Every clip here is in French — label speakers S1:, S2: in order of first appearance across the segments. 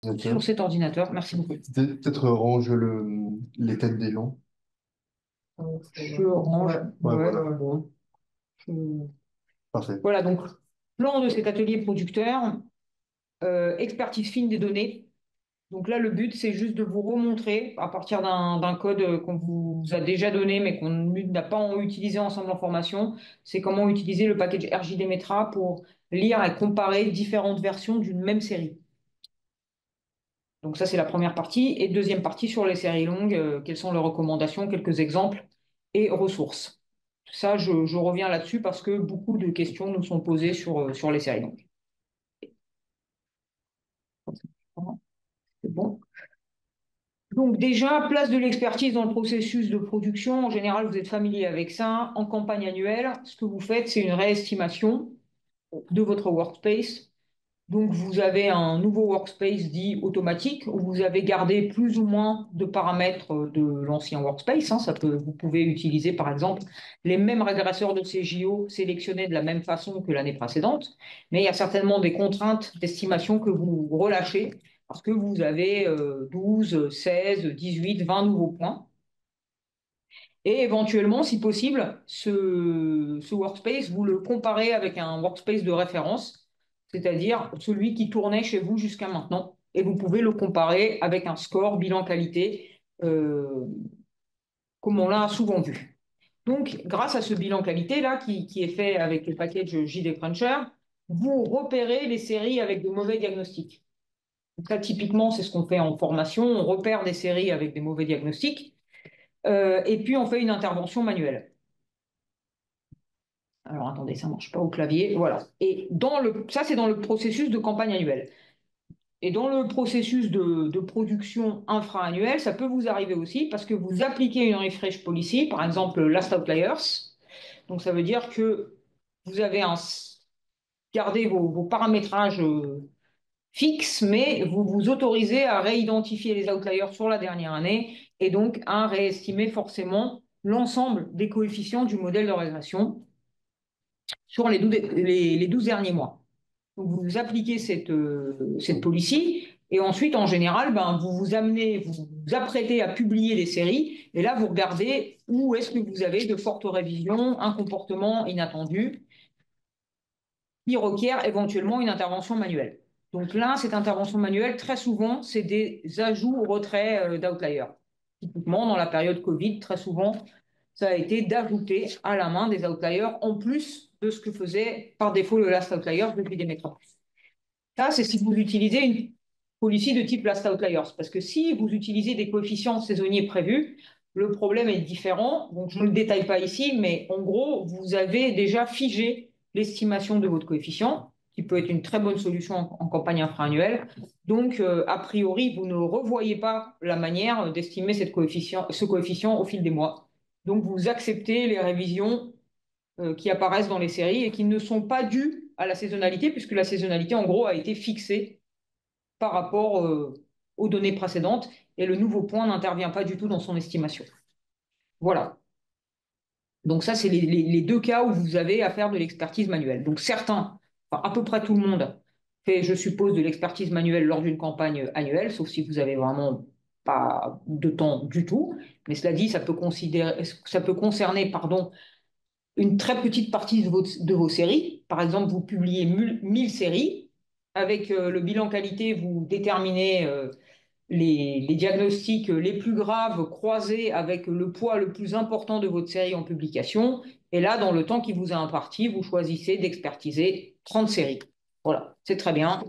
S1: sur
S2: Ordinateur.
S1: cet ordinateur. Merci beaucoup.
S2: Peut-être range les têtes des gens.
S1: Je range.
S2: Ouais,
S1: Ouais,
S2: voilà.
S1: bon. Je-
S2: Parfait.
S1: Voilà, donc, plan de cet atelier producteur, expertise fine des données. Donc là, le but, c'est juste de vous remontrer, à partir d'un code qu'on vous a déjà donné, mais qu'on n'a pas utilisé ensemble en formation, c'est comment utiliser le package RJD Metra pour lire et comparer différentes versions d'une même série. Donc ça, c'est la première partie. Et deuxième partie sur les séries longues, quelles sont les recommandations, quelques exemples et ressources. Ça, je reviens là-dessus parce que beaucoup de questions nous sont posées sur les séries longues. C'est bon. Donc déjà, place de l'expertise dans le processus de production. En général, vous êtes familier avec ça. En campagne annuelle, ce que vous faites, c'est une réestimation de votre workspace. Donc vous avez un nouveau workspace dit automatique où vous avez gardé plus ou moins de paramètres de l'ancien workspace, hein. Vous pouvez utiliser par exemple les mêmes régresseurs de CJO sélectionnés de la même façon que l'année précédente, mais il y a certainement des contraintes d'estimation que vous relâchez parce que vous avez 12, 16, 18, 20 nouveaux points. Et éventuellement, si possible, ce workspace, vous le comparez avec un workspace de référence, c'est-à-dire celui qui tournait chez vous jusqu'à maintenant. Et vous pouvez le comparer avec un score bilan qualité, euh, comme on l'a souvent vu. Donc, grâce à ce bilan qualité-là, qui est fait avec le package JD Cruncher, vous repérez les séries avec de mauvais diagnostics. Donc ça, typiquement, c'est ce qu'on fait en formation. On repère des séries avec des mauvais diagnostics, et puis on fait une intervention manuelle. Alors attendez, ça ne marche pas au clavier. Voilà. Et ça, c'est dans le processus de campagne annuelle. Et dans le processus de production infra-annuelle, ça peut vous arriver aussi parce que vous appliquez une refresh policy, par exemple Last Outliers. Donc ça veut dire que vous avez gardé vos paramétrages fixes, mais vous vous autorisez à réidentifier les outliers sur la dernière année et donc à réestimer forcément l'ensemble des coefficients du modèle de régression sur les 12 derniers mois. Donc, vous appliquez cette policy et ensuite, en général, ben, vous vous apprêtez à publier les séries et là, vous regardez où est-ce que vous avez de fortes révisions, un comportement inattendu qui requiert éventuellement une intervention manuelle. Donc là, cette intervention manuelle, très souvent, c'est des ajouts ou retraits d'outliers. Typiquement, dans la période Covid, très souvent, ça a été d'ajouter à la main des outliers en plus de ce que faisait par défaut le last outlier depuis des métropoles. Ça, c'est si vous utilisez une policy de type last outliers. Parce que si vous utilisez des coefficients saisonniers prévus, le problème est différent. Donc, je ne le détaille pas ici, mais en gros, vous avez déjà figé l'estimation de votre coefficient, qui peut être une très bonne solution en campagne infra-annuelle. Donc, a priori, vous ne revoyez pas la manière d'estimer ce coefficient au fil des mois. Donc, vous acceptez les révisions qui apparaissent dans les séries et qui ne sont pas dues à la saisonnalité, puisque la saisonnalité, en gros, a été fixée par rapport aux données précédentes et le nouveau point n'intervient pas du tout dans son estimation. Voilà. Donc ça, c'est les deux cas où vous avez à faire de l'expertise manuelle. Donc certains, enfin, à peu près tout le monde fait, je suppose, de l'expertise manuelle lors d'une campagne annuelle, sauf si vous avez vraiment pas de temps du tout. Mais cela dit, ça peut concerner, pardon, une très petite partie de vos séries. Par exemple, vous publiez 1000 séries. Avec le bilan qualité, vous déterminez les diagnostics les plus graves croisés avec le poids le plus important de votre série en publication. Et là, dans le temps qui vous est imparti, vous choisissez d'expertiser 30 séries. Voilà, c'est très bien.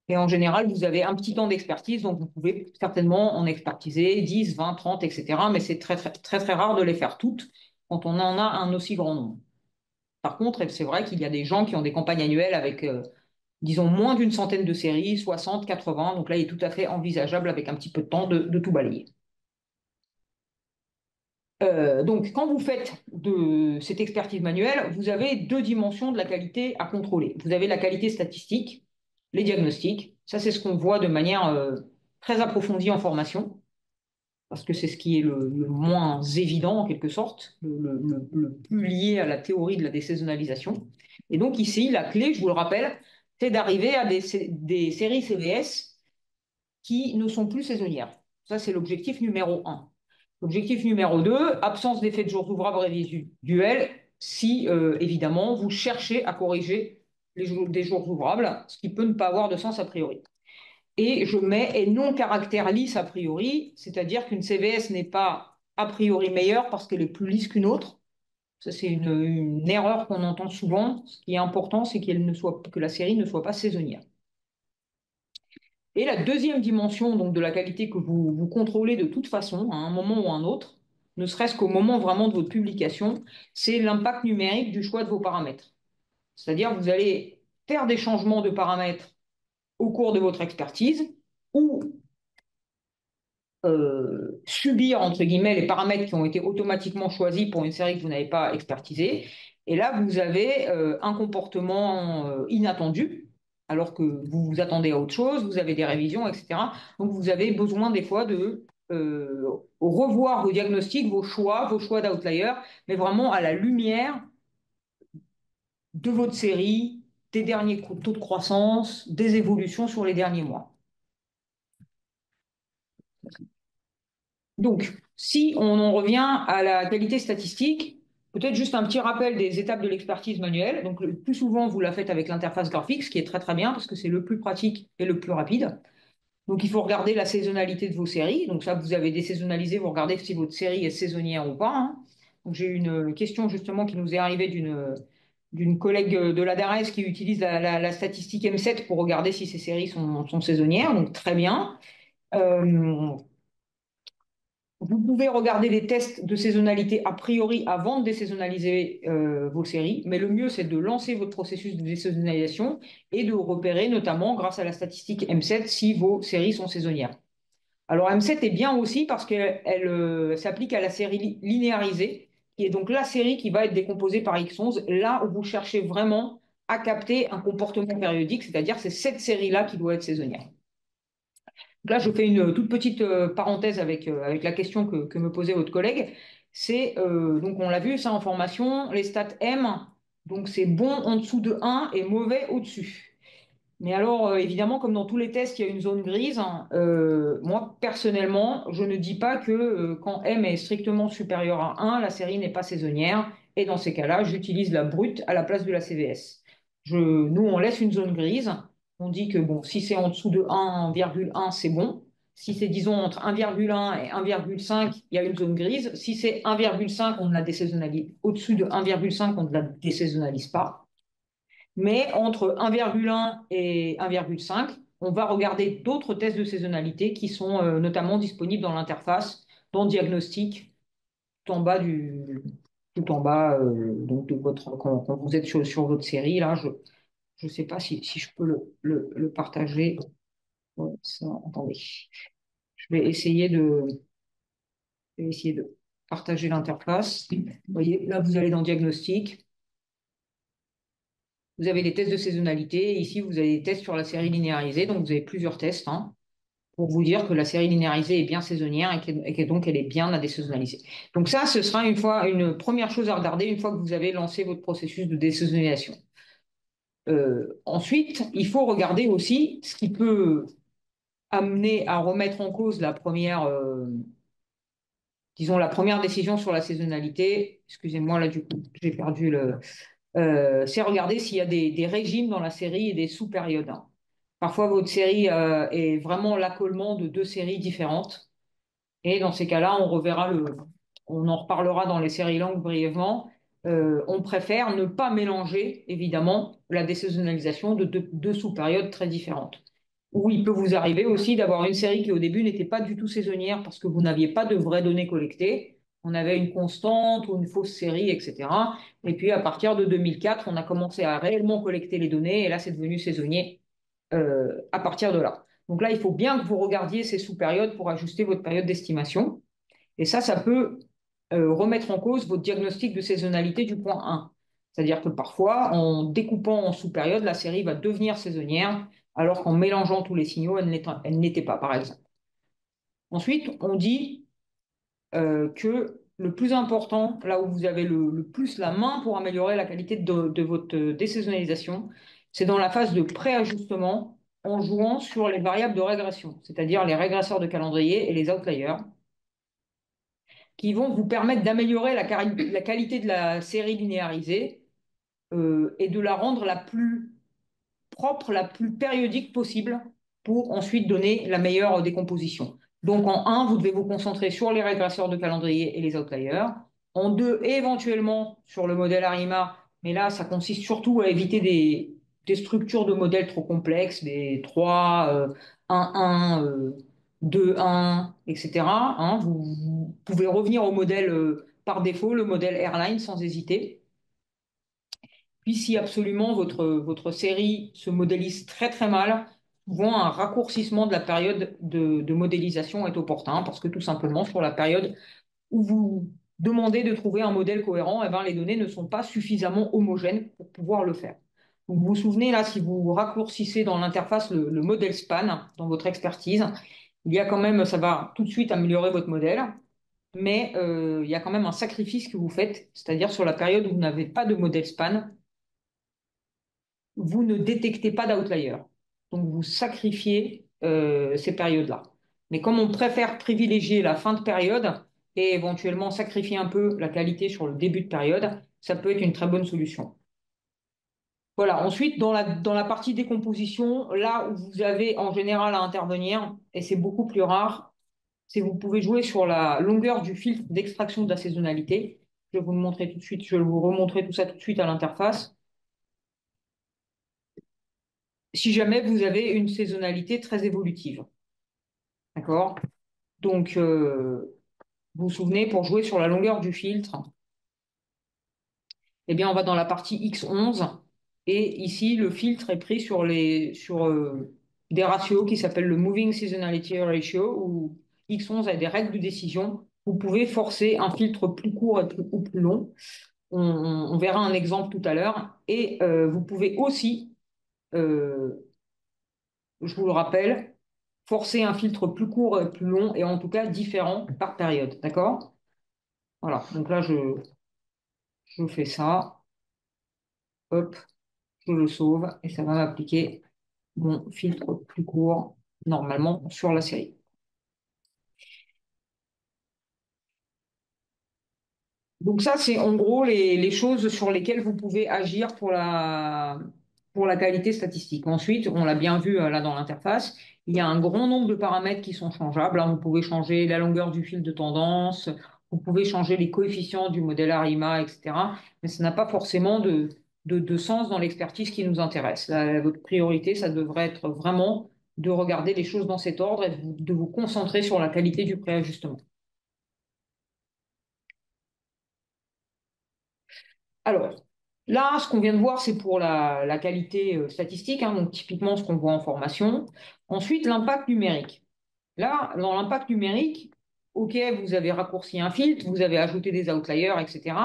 S1: Et en général, vous avez un petit temps d'expertise, donc vous pouvez certainement en expertiser 10, 20, 30, etc. Mais c'est très, très, très, très rare de les faire toutes quand on en a un aussi grand nombre. Par contre, c'est vrai qu'il y a des gens qui ont des campagnes annuelles avec, disons, moins d'une centaine de séries, 60, 80. Donc là, il est tout à fait envisageable, avec un petit peu de temps, de tout balayer. Donc, quand vous faites de cette expertise manuelle, vous avez deux dimensions de la qualité à contrôler. Vous avez la qualité statistique, les diagnostics. Ça, c'est ce qu'on voit de manière très approfondie en formation, parce que c'est ce qui est le moins évident, en quelque sorte, le plus lié à la théorie de la désaisonnalisation. Et donc ici, la clé, je vous le rappelle, c'est d'arriver à des séries CVS qui ne sont plus saisonnières. Ça, c'est l'objectif numéro un. L'objectif numéro 2, absence d'effet de jours ouvrables résiduels, si évidemment vous cherchez à corriger des jours ouvrables, ce qui peut ne pas avoir de sens a priori. Et je mets et non caractère lisse a priori, c'est-à-dire qu'une CVS n'est pas a priori meilleure parce qu'elle est plus lisse qu'une autre. Ça, c'est une erreur qu'on entend souvent. Ce qui est important, c'est que la série ne soit pas saisonnière. Et la deuxième dimension donc, de la qualité que vous contrôlez de toute façon, à un moment ou à un autre, ne serait-ce qu'au moment vraiment de votre publication, c'est l'impact numérique du choix de vos paramètres. C'est-à-dire vous allez faire des changements de paramètres au cours de votre expertise ou subir, entre guillemets, les paramètres qui ont été automatiquement choisis pour une série que vous n'avez pas expertisée. Et là, vous avez un comportement inattendu, alors que vous vous attendez à autre chose, vous avez des révisions, etc. Donc, vous avez besoin des fois de revoir vos diagnostics, vos choix d'outlier, mais vraiment à la lumière de votre série, des derniers taux de croissance, des évolutions sur les derniers mois. Donc, si on en revient à la qualité statistique, peut-être juste un petit rappel des étapes de l'expertise manuelle. Donc, le plus souvent, vous la faites avec l'interface graphique, ce qui est très très bien parce que c'est le plus pratique et le plus rapide. Donc, il faut regarder la saisonnalité de vos séries. Donc, ça, vous avez désaisonnalisé, vous regardez si votre série est saisonnière ou pas, hein. Donc, j'ai une question justement qui nous est arrivée d'une collègue de la DARES qui utilise la statistique M7 pour regarder si ces séries sont saisonnières. Donc, très bien. Euh, Vous pouvez regarder des tests de saisonnalité a priori avant de désaisonnaliser vos séries, mais le mieux, c'est de lancer votre processus de désaisonnalisation et de repérer, notamment grâce à la statistique M7, si vos séries sont saisonnières. Alors M7 est bien aussi parce qu'elle s'applique à la série linéarisée, qui est donc la série qui va être décomposée par X11, là où vous cherchez vraiment à capter un comportement périodique, c'est-à-dire c'est cette série-là qui doit être saisonnière. Là, je fais une toute petite parenthèse avec la question que me posait votre collègue. C'est, donc on l'a vu, ça en formation, les stats M, donc c'est bon en dessous de 1 et mauvais au-dessus. Mais alors, évidemment, comme dans tous les tests, il y a une zone grise, hein. Moi, personnellement, je ne dis pas que quand M est strictement supérieur à 1, la série n'est pas saisonnière. Et dans ces cas-là, j'utilise la brute à la place de la CVS. Nous, on laisse une zone grise. On dit que bon, si c'est en dessous de 1,1, c'est bon. Si c'est, disons, entre 1,1 et 1,5, il y a une zone grise. Si c'est 1,5, on ne la désaisonnalise. Au-dessus de 1,5, on ne la désaisonnalise pas. Mais entre 1,1 et 1,5, on va regarder d'autres tests de saisonnalité qui sont notamment disponibles dans l'interface, dans Diagnostic, tout en bas tout en bas donc de quand vous êtes sur votre série. Là, je ne sais pas si je peux le partager. Ouais, ça, attendez, je vais essayer de partager l'interface. Vous voyez, là, vous allez dans Diagnostic. Vous avez les tests de saisonnalité. Ici, vous avez des tests sur la série linéarisée. Donc, vous avez plusieurs tests, hein, pour vous dire que la série linéarisée est bien saisonnière et que donc elle est bien à désaisonnaliser. Donc, ça, ce sera une première chose à regarder une fois que vous avez lancé votre processus de désaisonnalisation. Ensuite, il faut regarder aussi ce qui peut amener à remettre en cause disons, la première décision sur la saisonnalité. Excusez-moi, là, du coup, j'ai perdu c'est regarder s'il y a des régimes dans la série et des sous-périodes, hein. Parfois, votre série est vraiment l'accolement de deux séries différentes. Et dans ces cas-là, on en reparlera dans les séries longues brièvement. On préfère ne pas mélanger, évidemment, la désaisonnalisation de deux sous-périodes très différentes. Ou il peut vous arriver aussi d'avoir une série qui au début n'était pas du tout saisonnière parce que vous n'aviez pas de vraies données collectées. On avait une constante ou une fausse série, etc. Et puis à partir de 2004, on a commencé à réellement collecter les données et là, c'est devenu saisonnier à partir de là. Donc là, il faut bien que vous regardiez ces sous-périodes pour ajuster votre période d'estimation. Et ça peut remettre en cause votre diagnostic de saisonnalité du point 1. C'est-à-dire que parfois, en découpant en sous-périodes, la série va devenir saisonnière, alors qu'en mélangeant tous les signaux, elle n'était pas, par exemple. Ensuite, on dit que le plus important, là où vous avez le plus la main pour améliorer la qualité de votre désaisonnalisation, c'est dans la phase de préajustement en jouant sur les variables de régression, c'est-à-dire les régresseurs de calendrier et les outliers, qui vont vous permettre d'améliorer la qualité de la série linéarisée et de la rendre la plus propre, la plus périodique possible pour ensuite donner la meilleure décomposition. Donc en un, vous devez vous concentrer sur les régresseurs de calendrier et les outliers. En 2, éventuellement sur le modèle ARIMA, mais là, ça consiste surtout à éviter des structures de modèles trop complexes, des 3, 1, 2, 1, etc. Hein, vous pouvez revenir au modèle par défaut, le modèle Airline, sans hésiter. Puis, si absolument votre série se modélise très très mal, souvent un raccourcissement de la période de modélisation est opportun parce que tout simplement sur la période où vous demandez de trouver un modèle cohérent, eh ben, les données ne sont pas suffisamment homogènes pour pouvoir le faire. Donc, vous vous souvenez là, si vous raccourcissez dans l'interface le modèle span dans votre expertise, il y a quand même, ça va tout de suite améliorer votre modèle, mais il y a quand même un sacrifice que vous faites, c'est-à-dire sur la période où vous n'avez pas de modèle span, vous ne détectez pas d'outlier. Donc, vous sacrifiez ces périodes-là. Mais comme on préfère privilégier la fin de période et éventuellement sacrifier un peu la qualité sur le début de période, ça peut être une très bonne solution. Voilà. Ensuite, dans la partie décomposition, là où vous avez en général à intervenir, et c'est beaucoup plus rare, c'est vous pouvez jouer sur la longueur du filtre d'extraction de la saisonnalité. Je vais vous le montrer tout de suite, je vais vous remontrer tout ça tout de suite à l'interface. Si jamais vous avez une saisonnalité très évolutive. D'accord? Donc, vous vous souvenez, pour jouer sur la longueur du filtre, eh bien, on va dans la partie X11. Et ici, le filtre est pris sur des ratios qui s'appellent le Moving Seasonality Ratio, où X11 a des règles de décision. Vous pouvez forcer un filtre plus court ou plus long. On verra un exemple tout à l'heure. Et vous pouvez aussi, euh, je vous le rappelle, forcer un filtre plus court et plus long, et en tout cas différent par période. D'accord? Voilà, donc là, je fais ça, hop, je le sauve, et ça va m'appliquer mon filtre plus court, normalement, sur la série. Donc ça, c'est en gros les choses sur lesquelles vous pouvez agir pour la qualité statistique. Ensuite, on l'a bien vu là dans l'interface, il y a un grand nombre de paramètres qui sont changeables, hein. Vous pouvez changer la longueur du fil de tendance, vous pouvez changer les coefficients du modèle ARIMA, etc. Mais ça n'a pas forcément de sens dans l'expertise qui nous intéresse. Votre priorité, ça devrait être vraiment de regarder les choses dans cet ordre et de vous concentrer sur la qualité du préajustement. Alors, là, ce qu'on vient de voir, c'est pour la qualité statistique, hein, donc typiquement ce qu'on voit en formation. Ensuite, l'impact numérique. Là, dans l'impact numérique, OK, vous avez raccourci un filtre, vous avez ajouté des outliers, etc.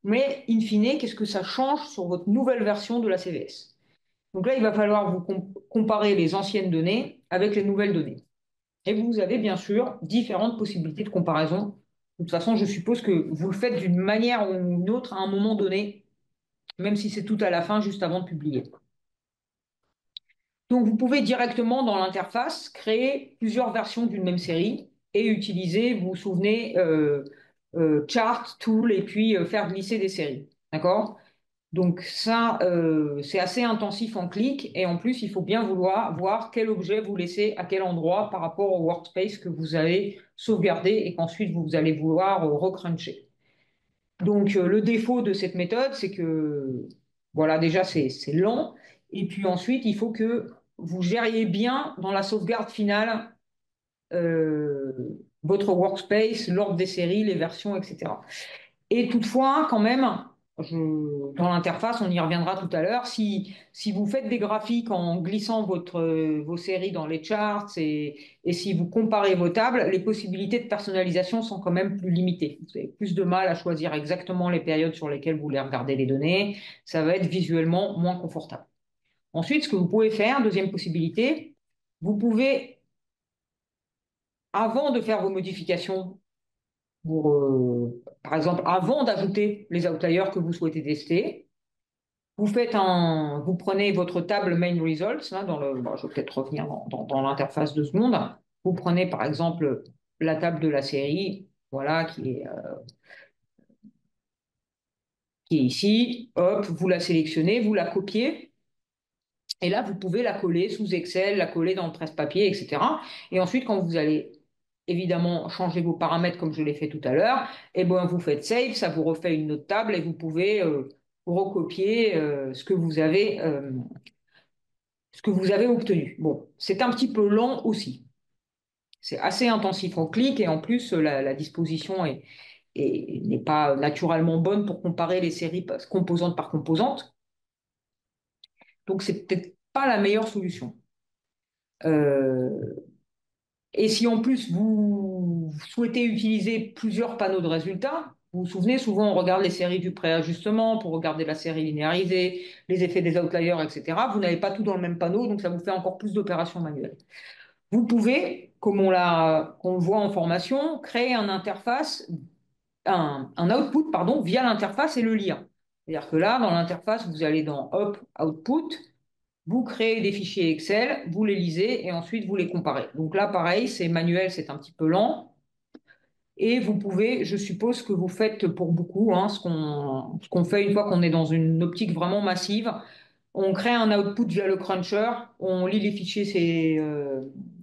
S1: Mais in fine, qu'est-ce que ça change sur votre nouvelle version de la CVS? Donc là, il va falloir vous comparer les anciennes données avec les nouvelles données. Et vous avez bien sûr différentes possibilités de comparaison. De toute façon, je suppose que vous le faites d'une manière ou d'une autre à un moment donné, même si c'est tout à la fin, juste avant de publier. Donc, vous pouvez directement dans l'interface créer plusieurs versions d'une même série et utiliser, vous vous souvenez, chart, tool et puis faire glisser des séries. D'accord? Donc ça, c'est assez intensif en clic et en plus, il faut bien vouloir voir quel objet vous laissez à quel endroit par rapport au workspace que vous avez sauvegardé et qu'ensuite vous allez vouloir recruncher. Donc, le défaut de cette méthode, c'est que, voilà, déjà, c'est lent. Et puis ensuite, il faut que vous gériez bien dans la sauvegarde finale votre workspace, l'ordre des séries, les versions, etc. Et toutefois, quand même, dans l'interface, on y reviendra tout à l'heure, si vous faites des graphiques en glissant vos séries dans les charts et si vous comparez vos tables, les possibilités de personnalisation sont quand même plus limitées. Vous avez plus de mal à choisir exactement les périodes sur lesquelles vous voulez regarder les données. Ça va être visuellement moins confortable. Ensuite, ce que vous pouvez faire, deuxième possibilité, vous pouvez, avant de faire vos modifications par exemple, avant d'ajouter les outliers que vous souhaitez tester, Vous prenez votre table main results, là, bon, je vais peut-être revenir dans l'interface 2 secondes. Vous prenez par exemple la table de la série, voilà, qui est ici. Hop, vous la sélectionnez, vous la copiez. Et là, vous pouvez la coller sous Excel, la coller dans le presse-papier, etc. Et ensuite, quand vous allez évidemment changer vos paramètres comme je l'ai fait tout à l'heure, et ben, vous faites save, ça vous refait une autre table et vous pouvez recopier ce que vous avez obtenu. Bon, c'est un petit peu lent aussi. C'est assez intensif en clic et en plus, la disposition n'est pas naturellement bonne pour comparer les séries composante par composante. Donc, c'est peut-être pas la meilleure solution. Euh, et si en plus vous souhaitez utiliser plusieurs panneaux de résultats, vous vous souvenez, souvent on regarde les séries du préajustement pour regarder la série linéarisée, les effets des outliers, etc. Vous n'avez pas tout dans le même panneau, donc ça vous fait encore plus d'opérations manuelles. Vous pouvez, comme on le voit en formation, créer un output, pardon, via l'interface et le lire. C'est-à-dire que là, dans l'interface, vous allez dans Up, Output, vous créez des fichiers Excel, vous les lisez et ensuite vous les comparez. Donc là, pareil, c'est manuel, c'est un petit peu lent. Et vous pouvez, je suppose que vous faites pour beaucoup, hein, ce qu'on fait une fois qu'on est dans une optique vraiment massive. On crée un output via le cruncher, on lit les fichiers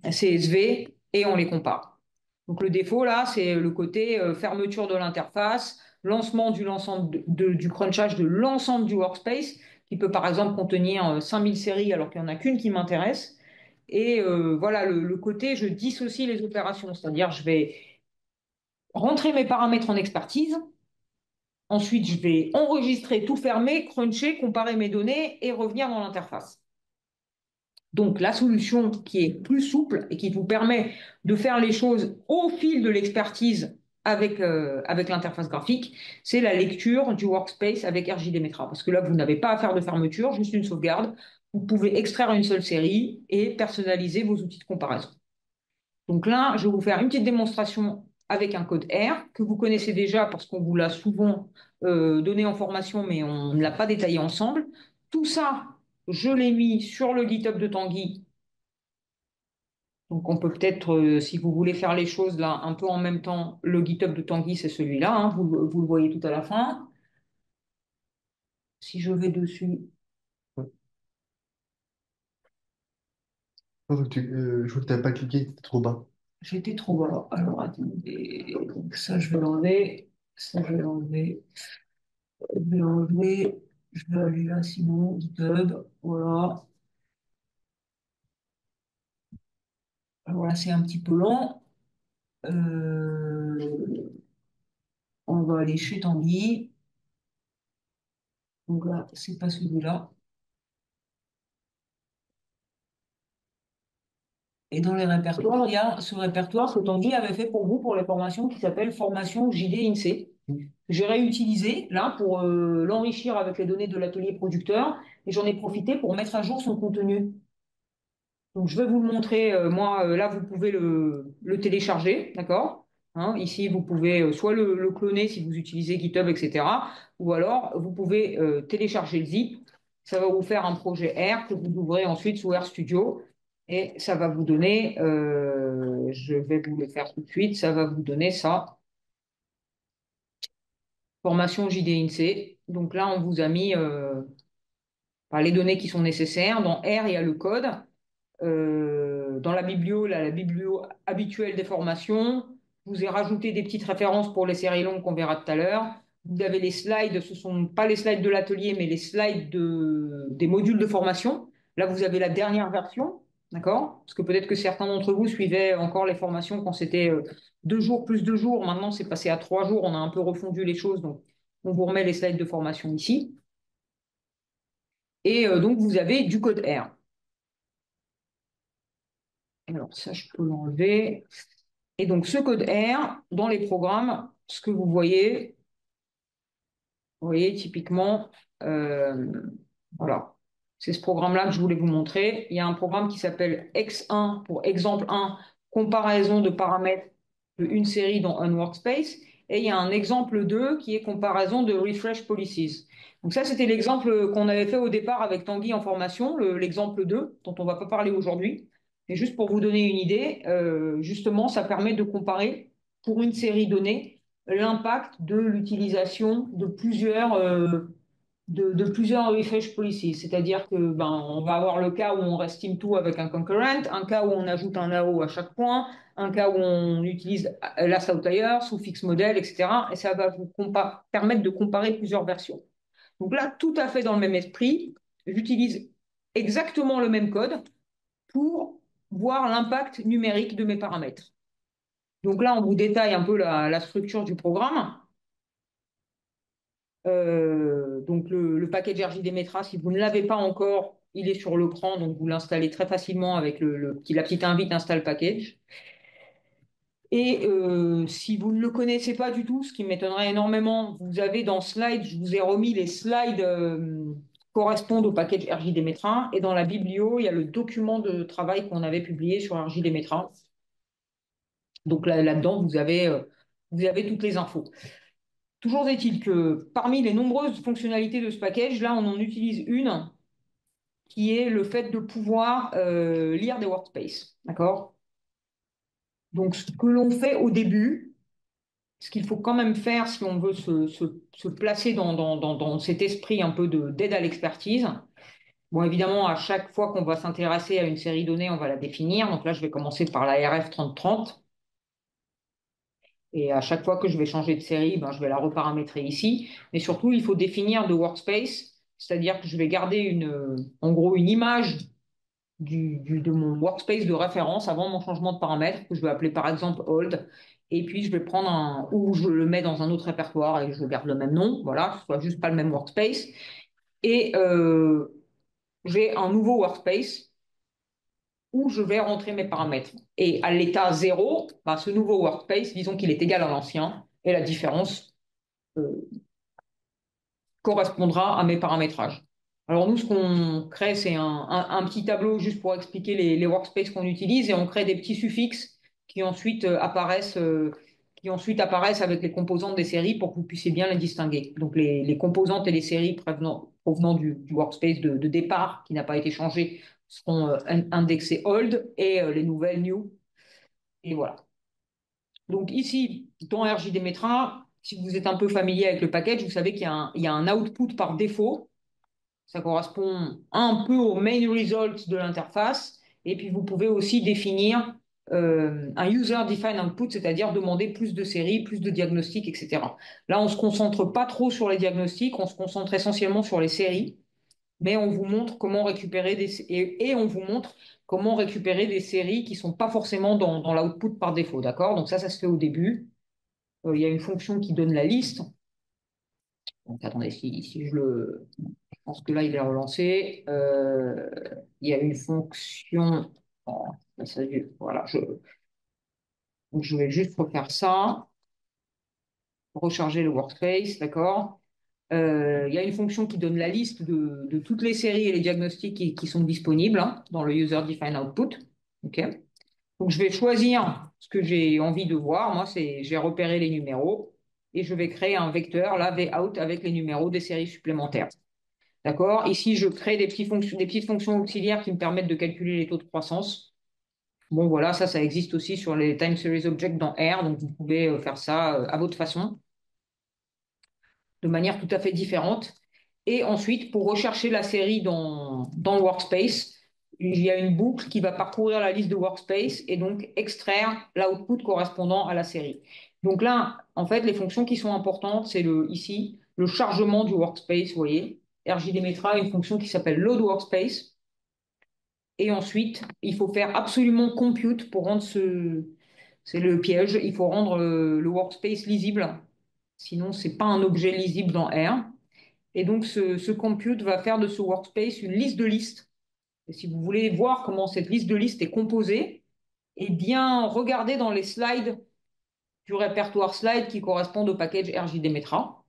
S1: CSV et on les compare. Donc le défaut là, c'est le côté fermeture de l'interface, lancement du l'ensemble du crunchage de l'ensemble du workspace, qui peut par exemple contenir 5000 séries alors qu'il n'y en a qu'une qui m'intéresse. Et voilà, le côté, je dissocie les opérations, c'est-à-dire je vais rentrer mes paramètres en expertise. Ensuite, je vais enregistrer, tout fermer, cruncher, comparer mes données et revenir dans l'interface. Donc, la solution qui est plus souple et qui vous permet de faire les choses au fil de l'expertise avec l'interface graphique, c'est la lecture du workspace avec RJDemetra. Parce que là, vous n'avez pas à faire de fermeture, juste une sauvegarde. Vous pouvez extraire une seule série et personnaliser vos outils de comparaison. Donc là, je vais vous faire une petite démonstration avec un code R que vous connaissez déjà parce qu'on vous l'a souvent donné en formation, mais on ne l'a pas détaillé ensemble. Tout ça, je l'ai mis sur le GitHub de Tanguy. Donc on peut peut-être, si vous voulez faire les choses là un peu en même temps, le GitHub de Tanguy, c'est celui-là, hein, vous le voyez tout à la fin. Si je vais dessus,
S2: Ouais. Je vois que tu n'avais pas cliqué, c'était trop bas.
S1: j'étais trop bas. Alors attendez, donc ça je vais l'enlever, ça je vais l'enlever. Je vais enlever, je vais aller là, sinon, GitHub, voilà. Alors là, c'est un petit peu lent. Euh, on va aller chez Tanguy. Donc là, c'est pas celui-là. Et dans les répertoires, il y a ce répertoire que Tanguy avait fait pour vous pour les formations qui s'appelle Formation JD INSEE. J'ai réutilisé là pour l'enrichir avec les données de l'atelier producteur et j'en ai profité pour mettre à jour son contenu. Donc, je vais vous le montrer. Moi, là, vous pouvez le télécharger, d'accord? Hein, ici, vous pouvez soit le cloner si vous utilisez GitHub, etc. Ou alors, vous pouvez télécharger le zip. Ça va vous faire un projet R que vous ouvrez ensuite sous RStudio. Et ça va vous donner, je vais vous le faire tout de suite, ça va vous donner ça, formation JD INSEE. Donc là, on vous a mis les données qui sont nécessaires. Dans R, il y a le code. Dans la biblio, la biblio habituelle des formations. Je vous ai rajouté des petites références pour les séries longues qu'on verra tout à l'heure. Vous avez les slides, ce ne sont pas les slides de l'atelier, mais les slides des modules de formation. Là, vous avez la dernière version, d'accord? Parce que peut-être que certains d'entre vous suivaient encore les formations quand c'était 2 jours plus 2 jours. Maintenant, c'est passé à 3 jours. On a un peu refondu les choses, donc on vous remet les slides de formation ici. Et donc, vous avez du code R. Alors, ça, je peux l'enlever. Et donc, ce code R, dans les programmes, ce que vous voyez typiquement, euh, voilà, c'est ce programme-là que je voulais vous montrer. Il y a un programme qui s'appelle X1 pour exemple 1, comparaison de paramètres d'une série dans un workspace. Et il y a un exemple 2 qui est comparaison de refresh policies. Donc ça, c'était l'exemple qu'on avait fait au départ avec Tanguy en formation, l'exemple 2, dont on ne va pas parler aujourd'hui. Et juste pour vous donner une idée, justement, ça permet de comparer pour une série donnée l'impact de l'utilisation de plusieurs refresh policies. C'est-à-dire que ben, on va avoir le cas où on restime tout avec un concurrent, un cas où on ajoute un AO à chaque point, un cas où on utilise last outlier, sous fixe modèle, etc. Et ça va vous permettre de comparer plusieurs versions. Donc là, tout à fait dans le même esprit, j'utilise exactement le même code pour voir l'impact numérique de mes paramètres. Donc là, on vous détaille un peu la structure du programme. Donc le package RJDMetra, si vous ne l'avez pas encore, il est sur l'écran, donc vous l'installez très facilement avec la petite invite install package. Et si vous ne le connaissez pas du tout, ce qui m'étonnerait énormément, vous avez dans Slides, je vous ai remis les slides correspondent au package RJDMetra. Et dans la biblio, il y a le document de travail qu'on avait publié sur RJDMetra. Donc là-dedans, vous avez toutes les infos. Toujours est-il que parmi les nombreuses fonctionnalités de ce package, là, on en utilise une qui est le fait de pouvoir lire des workspaces. D'accord? Donc, ce que l'on fait au début, ce qu'il faut quand même faire si on veut se placer dans cet esprit un peu d'aide à l'expertise. Bon, évidemment, à chaque fois qu'on va s'intéresser à une série donnée, on va la définir. Donc là, je vais commencer par la RF 3030. Et à chaque fois que je vais changer de série, ben, je vais la reparamétrer ici. Mais surtout, il faut définir de workspace, c'est-à-dire que je vais garder en gros une image de mon workspace de référence avant mon changement de paramètre, que je vais appeler par exemple old. Et puis, je vais prendre ou je le mets dans un autre répertoire et je garde le même nom, voilà, que ce soit juste pas le même workspace. Et j'ai un nouveau workspace où je vais rentrer mes paramètres. Et à l'état 0, bah, ce nouveau workspace, disons qu'il est égal à l'ancien, et la différence euh, correspondra à mes paramétrages. Alors nous, ce qu'on crée, c'est un petit tableau juste pour expliquer les workspaces qu'on utilise, et on crée des petits suffixes qui ensuite apparaissent avec les composantes des séries pour que vous puissiez bien les distinguer. Donc les composantes et les séries provenant du workspace de départ qui n'a pas été changé seront indexées old et les nouvelles new. Et voilà. Donc ici, dans RJDMetra, si vous êtes un peu familier avec le package, vous savez qu'il y a un output par défaut. Ça correspond un peu au main result de l'interface. Et puis vous pouvez aussi définir un user-defined output, c'est-à-dire demander plus de séries, plus de diagnostics, etc. Là, on ne se concentre pas trop sur les diagnostics, on se concentre essentiellement sur les séries, mais on vous montre comment récupérer et on vous montre comment récupérer des séries qui ne sont pas forcément dans l'output par défaut, d'accord? Donc ça se fait au début. Il y a une fonction qui donne la liste. Donc attendez, si je pense que là, il est relancé. Il y a une fonction. Oh, voilà, je vais juste refaire ça, recharger le workspace, d'accord? Il y a une fonction qui donne la liste de toutes les séries et les diagnostics qui sont disponibles hein, dans le User Defined Output. OK? Donc, je vais choisir ce que j'ai envie de voir. Moi, j'ai repéré les numéros et je vais créer un vecteur, là, vout, avec les numéros des séries supplémentaires. D'accord? Ici, je crée des petites fonctions auxiliaires qui me permettent de calculer les taux de croissance. Bon, voilà, ça existe aussi sur les time series objects dans R, donc vous pouvez faire ça à votre façon, de manière tout à fait différente. Et ensuite, pour rechercher la série dans le workspace, il y a une boucle qui va parcourir la liste de workspace et donc extraire l'output correspondant à la série. Donc là, en fait, les fonctions qui sont importantes, c'est ici le chargement du workspace, vous voyez. RJDMetra a une fonction qui s'appelle load workspace. Et ensuite, il faut faire absolument compute pour rendre c'est le piège, il faut rendre le workspace lisible. Sinon, c'est pas un objet lisible dans R. Et donc, ce compute va faire de ce workspace une liste de listes. Et si vous voulez voir comment cette liste de listes est composée, eh bien, regardez dans les slides du répertoire slide qui correspondent au package RJDMetra.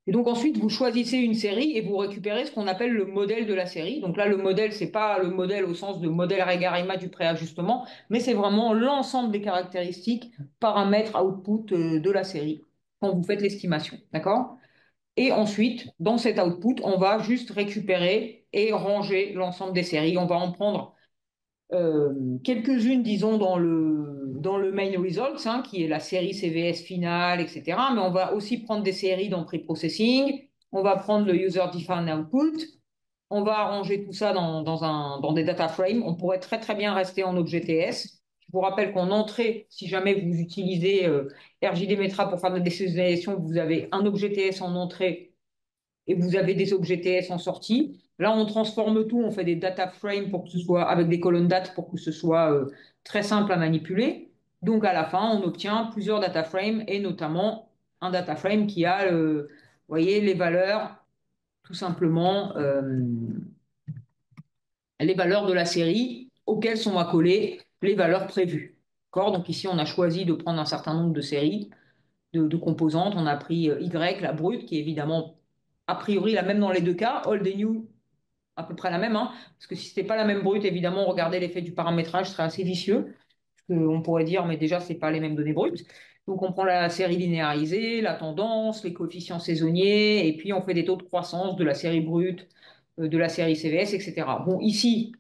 S1: Et donc ensuite, vous choisissez une série et vous récupérez ce qu'on appelle le modèle de la série. Donc là, le modèle, c'est pas le modèle au sens de modèle Regarima du préajustement, mais c'est vraiment l'ensemble des caractéristiques, paramètres, output de la série quand vous faites l'estimation. D'accord? Et ensuite, dans cet output, on va juste récupérer et ranger l'ensemble des séries. On va en prendre quelques-unes, disons, dans le main results, hein, qui est la série CVS finale, etc. Mais on va aussi prendre des séries dans pre-processing. On va prendre le user defined output. On va arranger tout ça dans des data frames. On pourrait très très bien rester en Objet.TS. Je vous rappelle qu'en entrée, si jamais vous utilisez RJD Metra pour faire de la décisionalisation, vous avez un Objet.TS en entrée et vous avez des objets TS en sortie. Là, on transforme tout, on fait des data frames pour que ce soit avec des colonnes date pour que ce soit très simple à manipuler. Donc, à la fin, on obtient plusieurs data frames et notamment un data frame qui a, vous voyez, les valeurs, tout simplement, les valeurs de la série auxquelles sont accolées les valeurs prévues. D'accord. Donc, ici, on a choisi de prendre un certain nombre de séries de composantes. On a pris Y, la brute, qui est évidemment a priori la même dans les deux cas, old et new, à peu près la même, hein, parce que si ce n'était pas la même brute, évidemment, regarder l'effet du paramétrage serait assez vicieux. On pourrait dire, mais déjà, ce n'est pas les mêmes données brutes. Donc, on prend la série linéarisée, la tendance, les coefficients saisonniers, et puis on fait des taux de croissance de la série brute, de la série CVS, etc. Bon, ici,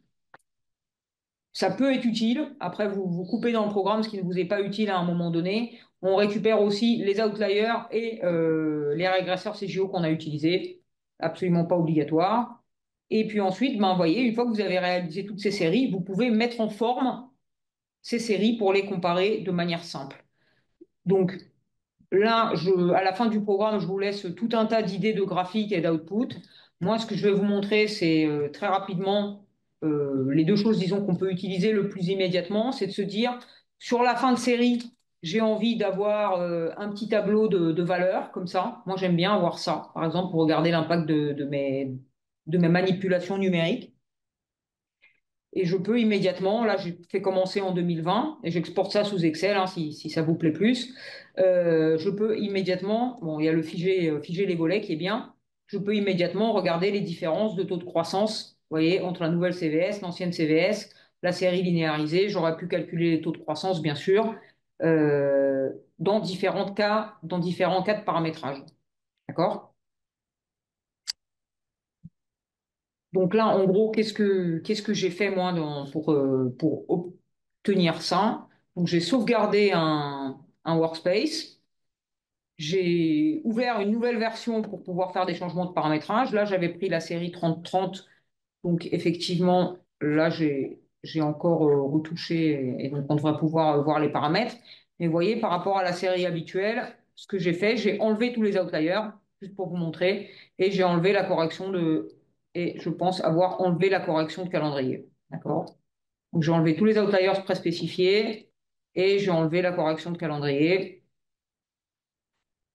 S1: ça peut être utile. Après, vous coupez dans le programme ce qui ne vous est pas utile à un moment donné. On récupère aussi les outliers et les régresseurs CGO qu'on a utilisés. Absolument pas obligatoire. Et puis ensuite, ben, vous voyez, une fois que vous avez réalisé toutes ces séries, vous pouvez mettre en forme ces séries pour les comparer de manière simple. Donc, là, à la fin du programme, je vous laisse tout un tas d'idées de graphiques et d'output. Moi, ce que je vais vous montrer, c'est très rapidement les deux choses, disons, qu'on peut utiliser le plus immédiatement, c'est de se dire, sur la fin de série, j'ai envie d'avoir un petit tableau de valeurs, comme ça. Moi, j'aime bien avoir ça, par exemple, pour regarder l'impact de mes manipulations numériques. Et je peux immédiatement, là j'ai fait commencer en 2020 et j'exporte ça sous Excel hein, si ça vous plaît plus. Je peux immédiatement, bon il y a le figer les volets qui est bien, je peux immédiatement regarder les différences de taux de croissance, vous voyez, entre la nouvelle CVS, l'ancienne CVS, la série linéarisée. J'aurais pu calculer les taux de croissance bien sûr dans différents cas de paramétrage. D'accord? Donc là, en gros, qu'est-ce que j'ai fait moi pour obtenir ça? Donc j'ai sauvegardé un workspace. J'ai ouvert une nouvelle version pour pouvoir faire des changements de paramétrage. Là, j'avais pris la série 3030. Donc effectivement, là, j'ai encore retouché et donc on devrait pouvoir voir les paramètres. Mais vous voyez, par rapport à la série habituelle, ce que j'ai fait, j'ai enlevé tous les outliers, juste pour vous montrer, et j'ai enlevé la correction et je pense avoir enlevé la correction de calendrier. D'accord? Donc j'ai enlevé tous les outliers préspécifiés et j'ai enlevé la correction de calendrier,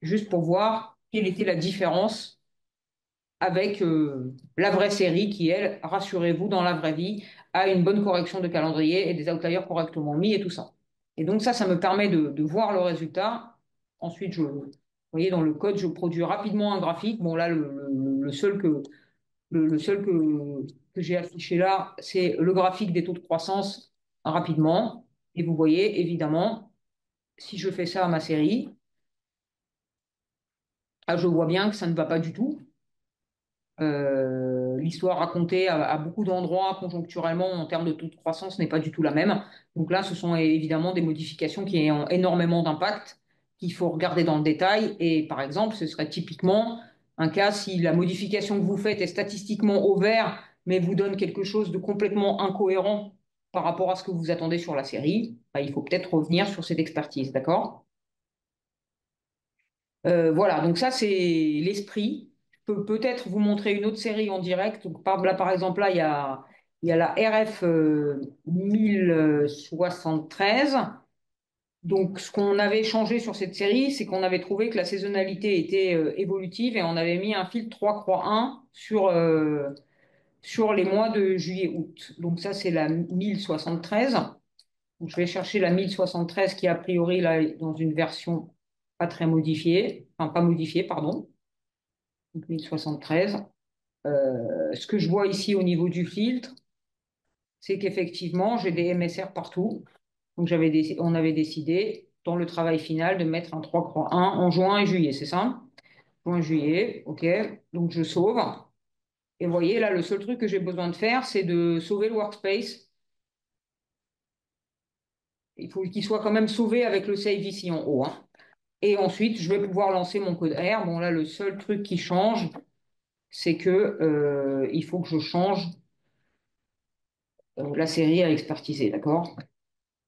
S1: juste pour voir quelle était la différence avec la vraie série qui, elle, rassurez-vous, dans la vraie vie, a une bonne correction de calendrier et des outliers correctement mis et tout ça. Et donc ça me permet de voir le résultat. Ensuite, vous voyez, dans le code, je produis rapidement un graphique. Bon, là, le seul que j'ai affiché là, c'est le graphique des taux de croissance rapidement. Et vous voyez, évidemment, si je fais ça à ma série, ah, je vois bien que ça ne va pas du tout. L'histoire racontée à beaucoup d'endroits conjoncturellement en termes de taux de croissance n'est pas du tout la même. Donc là, ce sont évidemment des modifications qui ont énormément d'impact, qu'il faut regarder dans le détail. Et par exemple, ce serait typiquement un cas si la modification que vous faites est statistiquement au vert, mais vous donne quelque chose de complètement incohérent par rapport à ce que vous attendez sur la série, bah, il faut peut-être revenir sur cette expertise, d'accord? Voilà, donc ça c'est l'esprit. Je peux peut-être vous montrer une autre série en direct. Donc, là, par exemple, là, il y a la RF 1073. Donc, ce qu'on avait changé sur cette série, c'est qu'on avait trouvé que la saisonnalité était évolutive et on avait mis un filtre 3 sur les mois de juillet-août. Donc, ça, c'est la 1073. Donc, je vais chercher la 1073 qui, a priori, là, est dans une version pas très modifiée, enfin pas modifiée, pardon. Donc 1073. Ce que je vois ici au niveau du filtre, c'est qu'effectivement, j'ai des MSR partout. Donc on avait décidé dans le travail final de mettre un 3 croix 1 en juin et juillet, c'est ça? Juin, juillet, ok. Donc je sauve. Et vous voyez, là, le seul truc que j'ai besoin de faire, c'est de sauver le workspace. Il faut qu'il soit quand même sauvé avec le save ici en haut, hein. Et ensuite, je vais pouvoir lancer mon code R. Bon, là, le seul truc qui change, c'est que il faut que je change la série à expertiser, d'accord?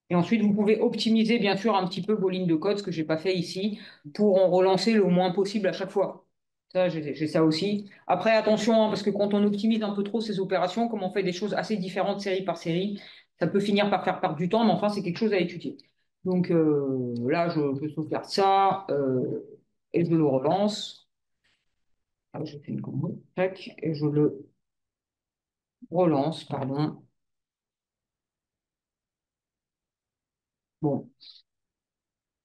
S1: Et ensuite, vous pouvez optimiser, bien sûr, un petit peu vos lignes de code, ce que je n'ai pas fait ici, pour en relancer le moins possible à chaque fois. Ça, j'ai ça aussi. Après, attention, hein, parce que quand on optimise un peu trop ces opérations, comme on fait des choses assez différentes série par série, ça peut finir par faire perdre du temps, mais enfin, c'est quelque chose à étudier. Donc là, je sauvegarde ça et je le relance. Ah, j'ai fait une commande. Tac, et je le relance, pardon. Bon,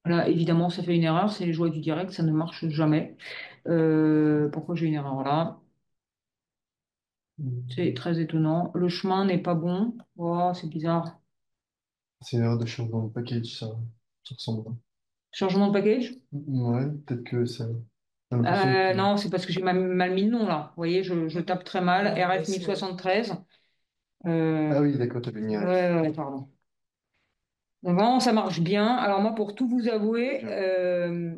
S1: là, évidemment, ça fait une erreur. C'est les joies du direct, ça ne marche jamais. Pourquoi j'ai une erreur là? C'est très étonnant. Le chemin n'est pas bon. Oh, c'est bizarre.
S2: C'est une erreur de changement de package, ça ressemble.
S1: Changement de package?
S2: Ouais, peut-être que ça. J'ai l'impression que.
S1: Non, c'est parce que j'ai mal mis le nom là. Vous voyez, je tape très mal. RF 1073.
S2: Ah
S1: Euh,
S2: oui, d'accord, t'avais mis un F.
S1: ouais, pardon. Donc, vraiment, ça marche bien. Alors moi, pour tout vous avouer,
S2: Bien.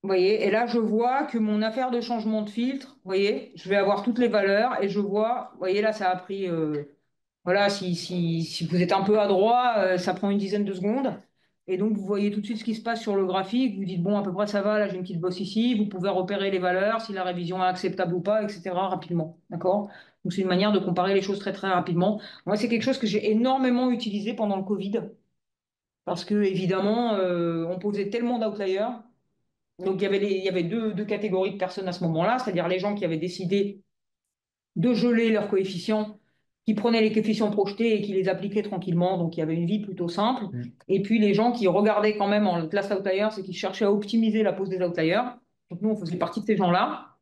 S1: vous voyez, et là, je vois que mon affaire de changement de filtre, vous voyez, je vais avoir toutes les valeurs et je vois, vous voyez, là, ça a pris, voilà, si vous êtes un peu adroit, ça prend une dizaine de secondes. Et donc, vous voyez tout de suite ce qui se passe sur le graphique. Vous dites, bon, à peu près ça va, là, j'ai une petite bosse ici. Vous pouvez repérer les valeurs, si la révision est acceptable ou pas, etc., rapidement. D'accord? Donc, c'est une manière de comparer les choses très, très rapidement. Moi, c'est quelque chose que j'ai énormément utilisé pendant le Covid parce que, évidemment, on posait tellement d'outliers. Donc, il y avait deux catégories de personnes à ce moment-là, c'est-à-dire les gens qui avaient décidé de geler leurs coefficients, qui prenaient les coefficients projetés et qui les appliquaient tranquillement, donc il y avait une vie plutôt simple.
S2: Mm.
S1: Et puis les gens qui regardaient quand même en class outliers et qui cherchaient à optimiser la pose des outliers. Donc nous, on faisait partie de ces gens-là.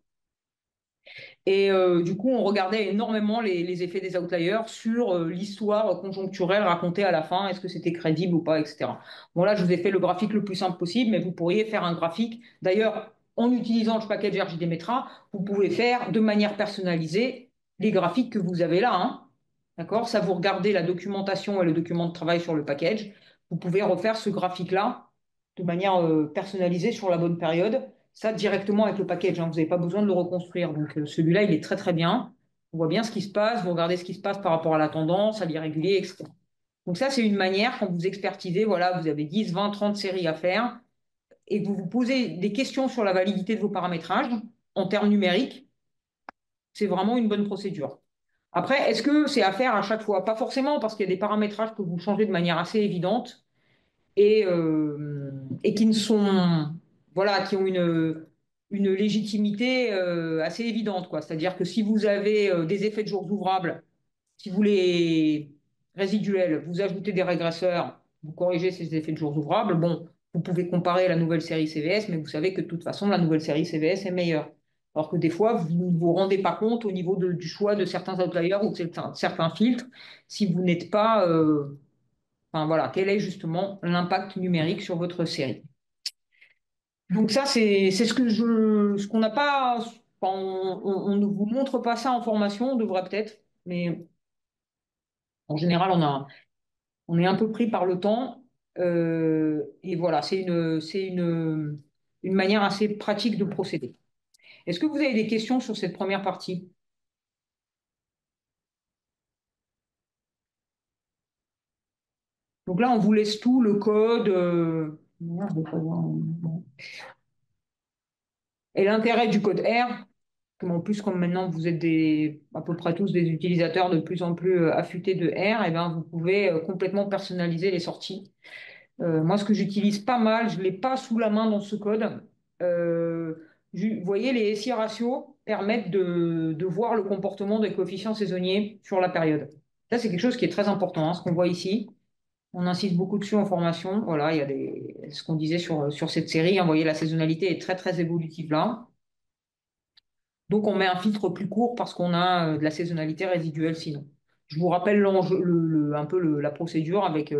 S1: Et du coup, on regardait énormément les effets des outliers sur l'histoire conjoncturelle racontée à la fin, est-ce que c'était crédible ou pas, etc. Bon, là, je vous ai fait le graphique le plus simple possible, mais vous pourriez faire un graphique. D'ailleurs, en utilisant le package RJD Metra, vous pouvez faire de manière personnalisée les graphiques que vous avez là, hein. D'accord? Ça, vous regardez la documentation et le document de travail sur le package. Vous pouvez refaire ce graphique-là de manière personnalisée sur la bonne période. Ça, directement avec le package, hein. Vous n'avez pas besoin de le reconstruire. Donc, celui-là, il est très, très bien. On voit bien ce qui se passe. Vous regardez ce qui se passe par rapport à la tendance, à l'irrégulier, etc. Donc, ça, c'est une manière, quand vous expertisez, voilà, vous avez 10, 20, 30 séries à faire et que vous vous posez des questions sur la validité de vos paramétrages en termes numériques, c'est vraiment une bonne procédure. Après, est-ce que c'est à faire à chaque fois? Pas forcément, parce qu'il y a des paramétrages que vous changez de manière assez évidente et qui ne sont, voilà, qui ont une légitimité assez évidente, quoi. C'est-à-dire que si vous avez des effets de jours ouvrables, si vous les résiduels, vous ajoutez des régresseurs, vous corrigez ces effets de jours ouvrables, bon, vous pouvez comparer la nouvelle série CVS, mais vous savez que de toute façon, la nouvelle série CVS est meilleure. Alors que des fois, vous ne vous rendez pas compte au niveau du choix de certains outliers ou de certains filtres si vous n'êtes pas enfin voilà, quel est justement l'impact numérique sur votre série. Donc ça, c'est ce qu'on n'a pas, enfin, on ne vous montre pas ça en formation, on devrait peut-être, mais en général, on est un peu pris par le temps. Et voilà, une manière assez pratique de procéder. Est-ce que vous avez des questions sur cette première partie? Donc là, on vous laisse tout, le code. Et l'intérêt du code R, en plus, comme maintenant vous êtes à peu près tous des utilisateurs de plus en plus affûtés de R, et ben, vous pouvez complètement personnaliser les sorties. Moi, ce que j'utilise pas mal, je ne l'ai pas sous la main dans ce code. Euh, vous voyez, les SI ratios permettent de voir le comportement des coefficients saisonniers sur la période. Ça, c'est quelque chose qui est très important, hein, ce qu'on voit ici. On insiste beaucoup dessus en formation. Voilà, il y a ce qu'on disait sur cette série. Vous voyez, la saisonnalité est très, très évolutive là. Donc, on met un filtre plus court parce qu'on a de la saisonnalité résiduelle sinon. Je vous rappelle l'enjeu, un peu la procédure avec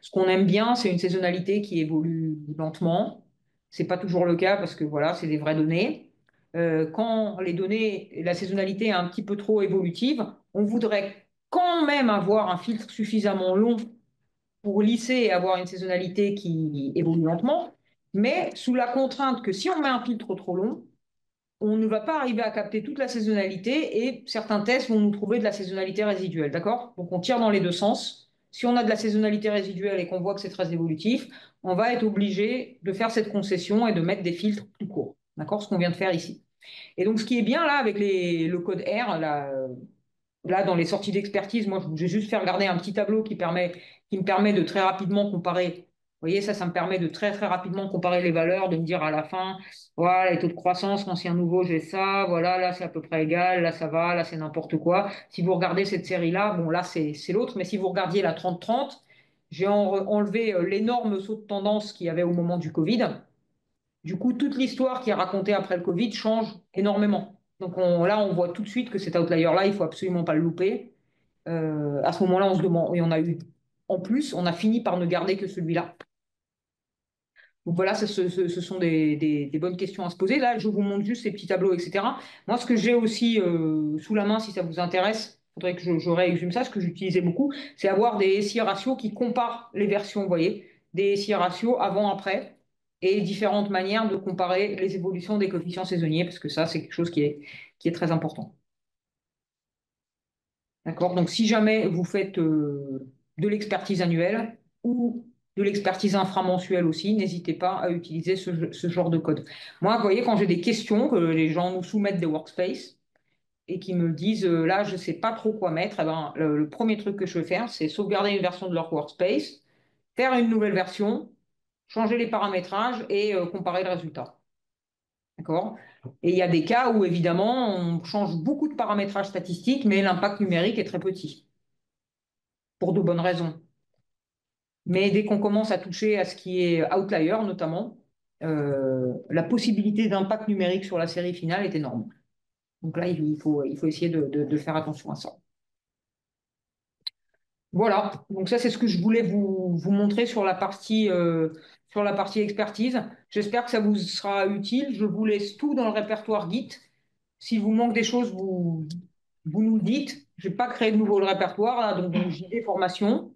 S1: ce qu'on aime bien, c'est une saisonnalité qui évolue lentement. C'est pas toujours le cas parce que voilà, c'est des vraies données. Quand les données, la saisonnalité est un petit peu trop évolutive, on voudrait quand même avoir un filtre suffisamment long pour lisser et avoir une saisonnalité qui évolue lentement, mais sous la contrainte que si on met un filtre trop long, on ne va pas arriver à capter toute la saisonnalité et certains tests vont nous trouver de la saisonnalité résiduelle, d'accord? Donc on tire dans les deux sens. Si on a de la saisonnalité résiduelle et qu'on voit que c'est très évolutif, on va être obligé de faire cette concession et de mettre des filtres plus courts, d'accord? Ce qu'on vient de faire ici. Et donc ce qui est bien là avec le code R, là, dans les sorties d'expertise, moi, j'ai juste fait regarder un petit tableau qui me permet de très rapidement comparer. Vous voyez, ça me permet de très, très rapidement comparer les valeurs, de me dire à la fin, voilà, les taux de croissance, ancien, nouveau, j'ai ça, voilà, là, c'est à peu près égal, là, ça va, là, c'est n'importe quoi. Si vous regardez cette série-là, bon, là, c'est l'autre, mais si vous regardiez la 30-30, j'ai enlevé l'énorme saut de tendance qu'il y avait au moment du Covid. Du coup, toute l'histoire qui est racontée après le Covid change énormément. Donc là, on voit tout de suite que cet outlier-là, il faut absolument pas le louper. À ce moment-là, on se demande, et on a eu, en plus, on a fini par ne garder que celui-là. Donc voilà, ce sont des bonnes questions à se poser. Là, je vous montre juste ces petits tableaux, etc. Moi, ce que j'ai aussi sous la main, si ça vous intéresse, il faudrait que je réexhume ça, ce que j'utilisais beaucoup, c'est avoir des SI ratios qui comparent les versions, vous voyez, des SI ratios avant-après et différentes manières de comparer les évolutions des coefficients saisonniers, parce que ça, c'est quelque chose qui est très important. D'accord? Donc, si jamais vous faites de l'expertise annuelle ou de l'expertise inframensuelle aussi, n'hésitez pas à utiliser ce genre de code. Moi, vous voyez, quand j'ai des questions que les gens nous soumettent des workspaces et qui me disent là, je ne sais pas trop quoi mettre, eh ben, le premier truc que je vais faire, c'est sauvegarder une version de leur workspace, faire une nouvelle version, changer les paramétrages et comparer le résultat. D'accord? Et il y a des cas où, évidemment, on change beaucoup de paramétrages statistiques, mais l'impact numérique est très petit pour de bonnes raisons. Mais dès qu'on commence à toucher à ce qui est outlier, notamment, la possibilité d'impact numérique sur la série finale est énorme. Donc là, il faut essayer de faire attention à ça. Voilà, donc ça c'est ce que je voulais vous montrer sur la partie expertise. J'espère que ça vous sera utile. Je vous laisse tout dans le répertoire Git. S'il vous manque des choses, vous nous le dites. Je n'ai pas créé de nouveau le répertoire, là, donc JD formation.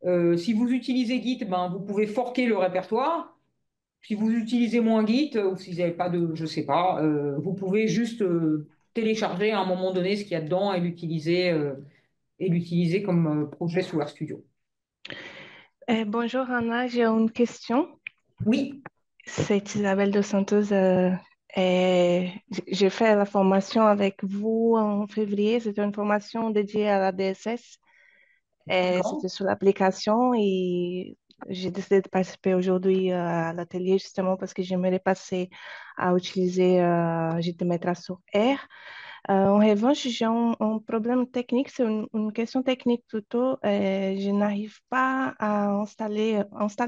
S1: Si vous utilisez Git, ben, vous pouvez forker le répertoire. Si vous utilisez moins Git, ou si vous n'avez pas de, je sais pas, vous pouvez juste télécharger à un moment donné ce qu'il y a dedans et l'utiliser comme projet sous RStudio.
S3: Bonjour Anna, j'ai une question.
S1: Oui,
S3: C'est Isabelle dos Santos. J'ai fait la formation avec vous en février. C'était une formation dédiée à la DSS.
S1: d'accord.
S3: C'était sur l'application et j'ai décidé de participer aujourd'hui à l'atelier justement parce que j'aimerais passer à utiliser GTmetrA sur R. En revanche, j'ai un problème technique, c'est une question technique plutôt. Je n'arrive pas à installer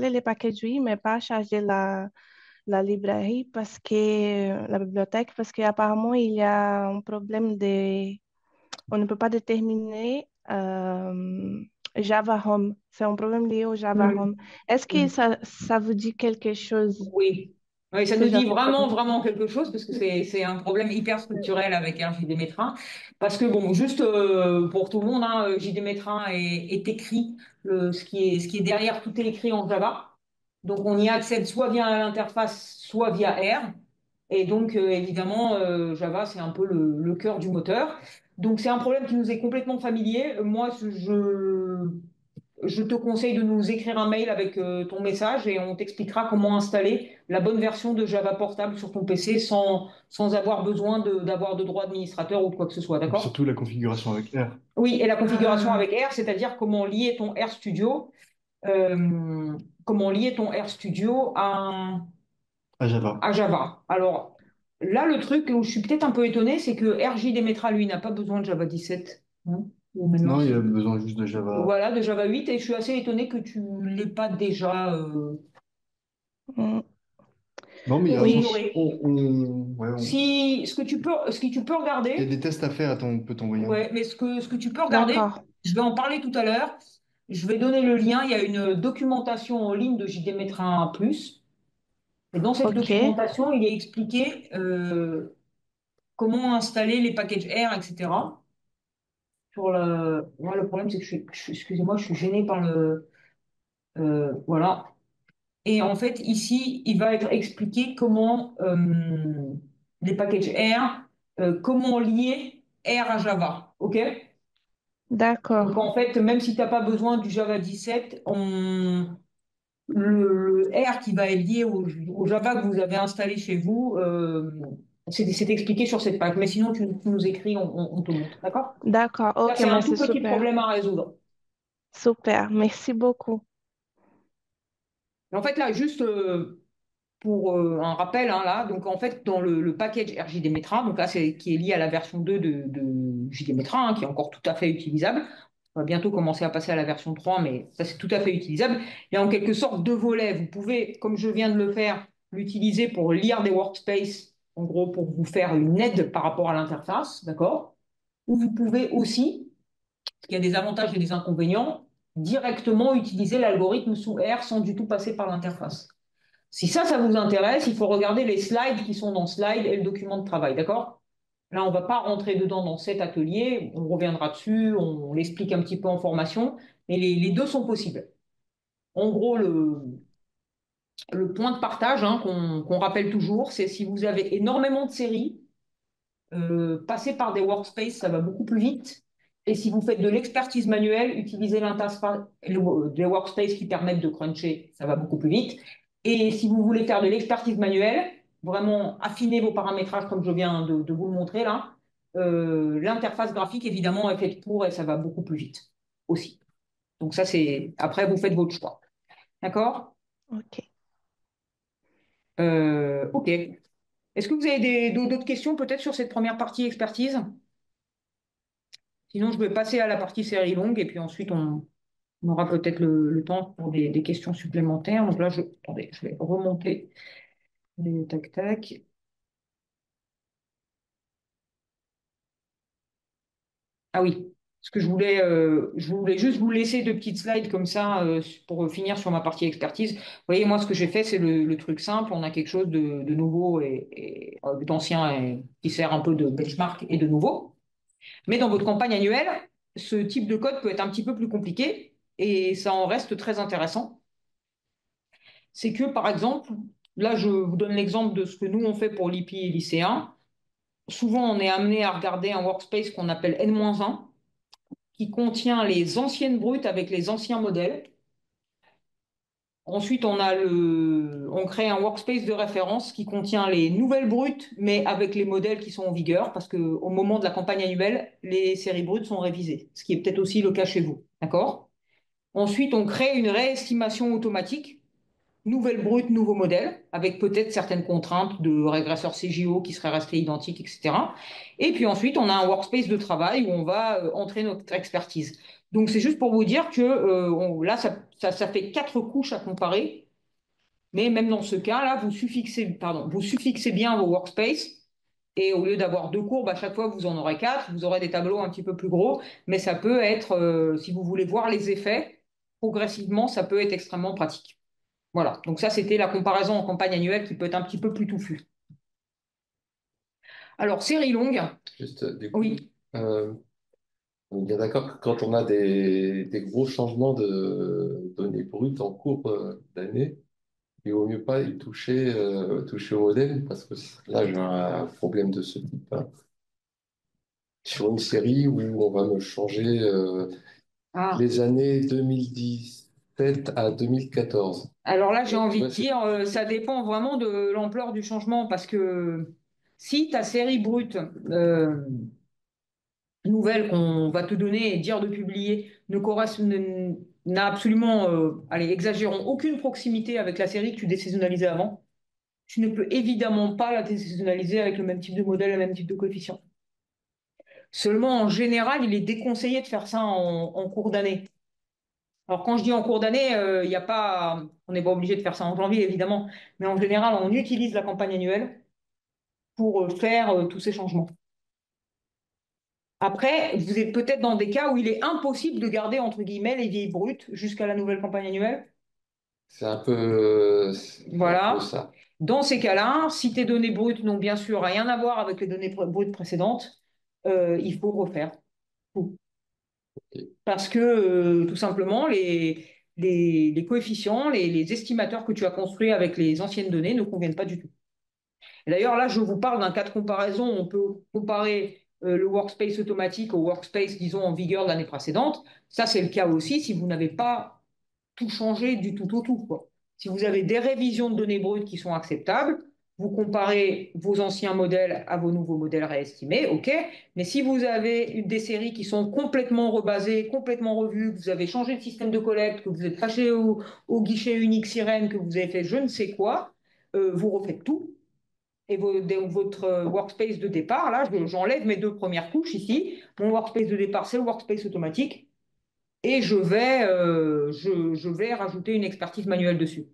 S3: les paquets UI, mais pas à charger la librairie parce que la bibliothèque, parce qu'apparemment il y a un problème on ne peut pas déterminer Java Home. C'est un problème lié au Java Home. Est-ce que
S1: Oui.
S3: ça vous dit quelque chose,
S1: Oui. Oui, ça
S3: ce
S1: nous
S3: genre
S1: dit
S3: de
S1: vraiment,
S3: problème?
S1: vraiment quelque chose parce que c'est un problème hyper structurel avec RJD Metra. Parce que, bon, juste pour tout le monde, hein, JD Metra est écrit, ce qui est derrière, tout est écrit en Java. Donc, on y accède soit via l'interface, soit via R. Et donc, évidemment, Java, c'est un peu le cœur du moteur. Donc, c'est un problème qui nous est complètement familier. Moi, je te conseille de nous écrire un mail avec ton message et on t'expliquera comment installer la bonne version de Java Portable sur ton PC sans avoir besoin d'avoir de droit administrateur ou de quoi que ce soit,
S2: Et puis
S1: d'accord?
S2: surtout la configuration avec R
S1: Oui, et la configuration avec R, c'est-à-dire comment lier ton RStudio, comment lier ton RStudio
S2: à Java.
S1: à Java. Alors là, le truc où je suis peut-être un peu étonnée, c'est que RJDemetra, lui, n'a pas besoin de Java 17. Hein. Ou maintenant,
S2: Non, il y a besoin juste de Java.
S1: voilà, de Java 8, et je suis assez étonnée que tu ne l'aies pas déjà
S3: Mm.
S2: Non, mais
S3: Oui,
S1: configuré.
S2: ouais,
S1: Si, ce que tu peux
S2: il y a
S1: regarder,
S2: des tests à faire, attends, on peut t'envoyer un.
S1: ouais, mais ce que tu peux regarder,
S3: d'accord.
S1: je vais en parler tout à l'heure. Je vais donner le lien. Il y a une documentation en ligne de JD Metra 1+. Et dans cette
S3: Ok,
S1: documentation, il est expliqué comment installer les packages R, etc. Moi, le problème, c'est que excusez-moi, je suis gênée par le. Voilà. Et en fait, ici, il va être expliqué comment les packages R, comment lier R à Java. OK? Donc,
S3: d'accord.
S1: en fait, même si tu n'as pas besoin du Java 17, le R qui va être lié au Java que vous avez installé chez vous, c'est expliqué sur cette page. Mais sinon, tu nous écris, on te montre. D'accord?
S3: D'accord,
S1: Là,
S3: ok,
S1: c'est un
S3: mais
S1: tout
S3: c'est
S1: petit
S3: super.
S1: problème à résoudre.
S3: Super, merci beaucoup.
S1: Mais en fait, là, juste pour un rappel, hein, là, donc en fait, dans le package RJD Metra, donc là, c'est qui est lié à la version 2 de JD Metra, hein, qui est encore tout à fait utilisable. On va bientôt commencer à passer à la version 3, mais ça, c'est tout à fait utilisable. Il y a en quelque sorte deux volets. Vous pouvez, comme je viens de le faire, l'utiliser pour lire des workspaces, en gros, pour vous faire une aide par rapport à l'interface, d'accord? Ou vous pouvez aussi, parce qu'il y a des avantages et des inconvénients, directement utiliser l'algorithme sous R sans du tout passer par l'interface. Si ça vous intéresse, il faut regarder les slides qui sont dans Slide et le document de travail, d'accord? Là, on ne va pas rentrer dedans dans cet atelier, on reviendra dessus, on l'explique un petit peu en formation, mais les deux sont possibles. En gros, le point de partage hein, qu'on rappelle toujours, c'est si vous avez énormément de séries, passer par des workspaces, ça va beaucoup plus vite. Et si vous faites de l'expertise manuelle, utilisez l'interface des workspaces qui permettent de cruncher, ça va beaucoup plus vite. Et si vous voulez faire de l'expertise manuelle, vraiment affiner vos paramétrages comme je viens de vous le montrer là, l'interface graphique évidemment est faite pour et ça va beaucoup plus vite aussi. Donc ça c'est après vous faites votre choix. D'accord?
S3: Ok.
S1: Ok. Est-ce que vous avez d'autres questions peut-être sur cette première partie expertise? Sinon, je vais passer à la partie série longue et puis ensuite, on aura peut-être le temps pour des questions supplémentaires. Donc là, attendez, je vais remonter les tac tac. Ah oui, ce que je voulais juste vous laisser deux petites slides comme ça pour finir sur ma partie expertise. Vous voyez, moi, ce que j'ai fait, c'est le truc simple. On a quelque chose de nouveau et d'ancien et qui sert un peu de benchmark et de nouveau. Mais dans votre campagne annuelle, ce type de code peut être un petit peu plus compliqué et ça en reste très intéressant. C'est que, par exemple, là, je vous donne l'exemple de ce que nous, on fait pour l'IPI et lycéens. Souvent, on est amené à regarder un workspace qu'on appelle N-1, qui contient les anciennes brutes avec les anciens modèles. Ensuite, on crée un workspace de référence qui contient les nouvelles brutes, mais avec les modèles qui sont en vigueur, parce qu'au moment de la campagne annuelle, les séries brutes sont révisées, ce qui est peut-être aussi le cas chez vous. D'accord? Ensuite, on crée une réestimation automatique nouvelle brute, nouveau modèle, avec peut-être certaines contraintes de régresseur CJO qui seraient restées identiques, etc. Et puis ensuite, on a un workspace de travail où on va entrer notre expertise. Donc c'est juste pour vous dire que là, ça fait quatre couches à comparer, mais même dans ce cas-là, vous suffixez bien vos workspaces. Et au lieu d'avoir deux courbes, à chaque fois, vous en aurez quatre. Vous aurez des tableaux un petit peu plus gros, mais ça peut être, si vous voulez voir les effets, progressivement, ça peut être extrêmement pratique. Voilà, donc ça c'était la comparaison en campagne annuelle qui peut être un petit peu plus touffue. Alors, série longue,
S4: Juste, du coup,
S1: oui.
S4: euh, on est bien d'accord que quand on a des gros changements de données brutes en cours d'année, il vaut mieux pas y toucher au modèle parce que là, j'ai un problème de ce type, hein. Sur une série où on va me changer
S1: Ah,
S4: les années 2017 à 2014.
S1: alors là, j'ai
S4: Tu
S1: envie de
S4: vois,
S1: dire, ça dépend vraiment de l'ampleur du changement parce que si ta série brute nouvelle qu'on va te donner et dire de publier n'a absolument, allez, exagérons, aucune proximité avec la série que tu désaisonnalisais avant, tu ne peux évidemment pas la désaisonnaliser avec le même type de modèle, le même type de coefficient. Seulement, en général, il est déconseillé de faire ça en cours d'année. Alors, quand je dis en cours d'année, il y a pas, on n'est pas obligé de faire ça en janvier, évidemment, mais en général, on utilise la campagne annuelle pour faire tous ces changements. Après, vous êtes peut-être dans des cas où il est impossible de garder, entre guillemets, les vieilles brutes jusqu'à la nouvelle campagne annuelle.
S4: C'est un peu
S1: Voilà.
S4: ça.
S1: Dans ces cas-là, si tes données brutes n'ont bien sûr rien à voir avec les données brutes précédentes, il faut refaire tout.
S4: Ok.
S1: Parce que tout simplement, les coefficients, les estimateurs que tu as construits avec les anciennes données ne conviennent pas du tout. Et d'ailleurs, là, je vous parle d'un cas de comparaison. On peut comparer le workspace automatique au workspace, disons, en vigueur de l'année précédente. Ça, c'est le cas aussi si vous n'avez pas tout changé du tout au tout, quoi. Si vous avez des révisions de données brutes qui sont acceptables, vous comparez vos anciens modèles à vos nouveaux modèles réestimés, OK. Mais si vous avez des séries qui sont complètement rebasées, complètement revues, que vous avez changé de système de collecte, que vous êtes passé au guichet unique sirène, que vous avez fait je ne sais quoi, vous refaites tout et votre workspace de départ, là, j'enlève mes deux premières couches ici. Mon workspace de départ, c'est le workspace automatique. Et je vais rajouter une expertise manuelle dessus.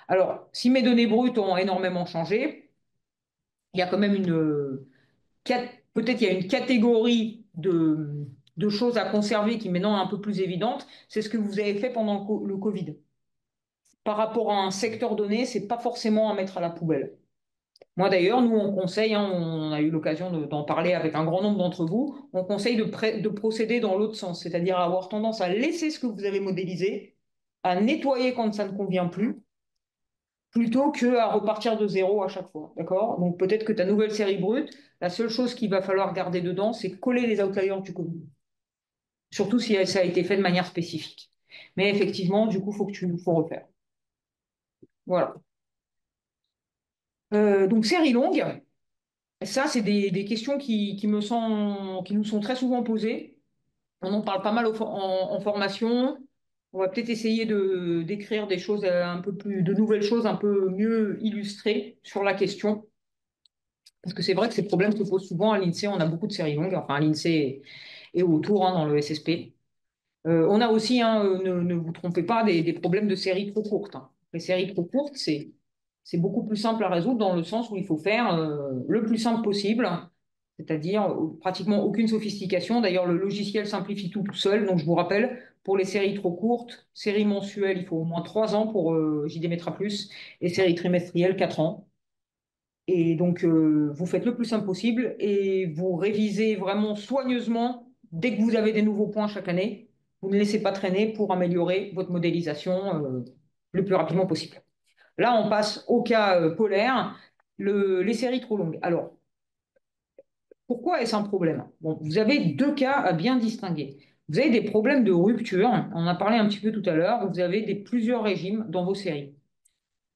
S1: Alors, si mes données brutes ont énormément changé, il y a quand même peut-être il y a une catégorie de choses à conserver qui est maintenant un peu plus évidente. C'est ce que vous avez fait pendant le Covid. Par rapport à un secteur donné, c'est pas forcément à mettre à la poubelle. Moi d'ailleurs, nous on conseille, hein, on a eu l'occasion d'en parler avec un grand nombre d'entre vous, on conseille de procéder dans l'autre sens, c'est-à-dire avoir tendance à laisser ce que vous avez modélisé, à nettoyer quand ça ne convient plus, plutôt qu'à repartir de zéro à chaque fois. D'accord? Donc peut-être que ta nouvelle série brute, la seule chose qu'il va falloir garder dedans, c'est coller les outliers du code. Surtout si ça a été fait de manière spécifique. Mais effectivement, du coup, faut refaire. Voilà. Donc série longue. Ça, c'est des questions qui nous sont très souvent posées. On en parle pas mal en formation. On va peut-être essayer d'écrire des choses un peu plus, de nouvelles choses un peu mieux illustrées sur la question. Parce que c'est vrai que ces problèmes se posent souvent à l'INSEE. On a beaucoup de séries longues, enfin à l'INSEE et autour, hein, dans le SSP. On a aussi, hein, ne vous trompez pas, des problèmes de séries trop courtes, hein. Les séries trop courtes, c'est beaucoup plus simple à résoudre dans le sens où il faut faire le plus simple possible, c'est-à-dire pratiquement aucune sophistication. D'ailleurs, le logiciel simplifie tout seul. Donc, je vous rappelle, pour les séries trop courtes, séries mensuelles, il faut au moins 3 ans pour JD Metra Plus, et séries trimestrielles, 4 ans. Et donc, vous faites le plus simple possible et vous révisez vraiment soigneusement dès que vous avez des nouveaux points chaque année. Vous ne laissez pas traîner pour améliorer votre modélisation le plus rapidement possible. Là, on passe au cas polaire, les séries trop longues. Alors, pourquoi est-ce un problème? Bon, vous avez deux cas à bien distinguer. Vous avez des problèmes de rupture, on en a parlé un petit peu tout à l'heure, vous avez plusieurs régimes dans vos séries.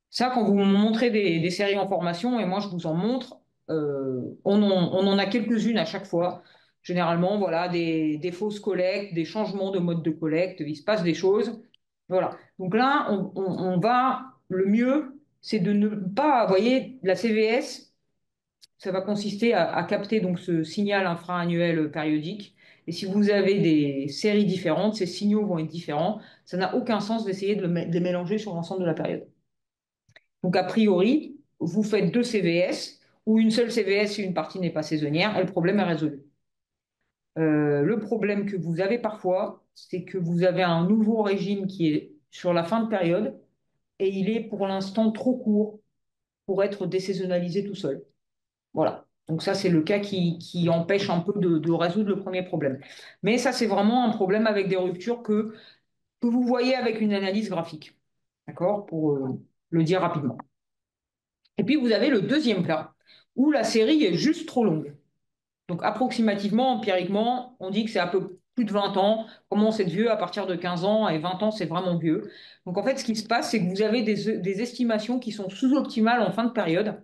S1: Ça, quand vous me montrez des séries en formation, et moi je vous en montre, on en a quelques-unes à chaque fois. Généralement, voilà, des fausses collectes, des changements de mode de collecte, il se passe des choses. Voilà. Donc là, le mieux, c'est de ne pas, vous voyez, la CVS, ça va consister à capter donc ce signal infra-annuel périodique. Et si vous avez des séries différentes, ces signaux vont être différents. Ça n'a aucun sens d'essayer de les mélanger sur l'ensemble de la période. Donc, a priori, vous faites deux CVS ou une seule CVS si une partie n'est pas saisonnière et le problème est résolu. Le problème que vous avez parfois, c'est que vous avez un nouveau régime qui est sur la fin de période et il est pour l'instant trop court pour être désaisonnalisé tout seul. Voilà. Donc ça, c'est le cas qui empêche un peu de résoudre le premier problème. Mais ça, c'est vraiment un problème avec des ruptures que vous voyez avec une analyse graphique. D'accord? Pour le dire rapidement. Et puis, vous avez le deuxième cas, où la série est juste trop longue. Donc, approximativement, empiriquement, on dit que c'est un peu plus de 20 ans. Comment c'est vieux à partir de 15 ans et 20 ans, c'est vraiment vieux. Donc, en fait, ce qui se passe, c'est que vous avez des estimations qui sont sous-optimales en fin de période.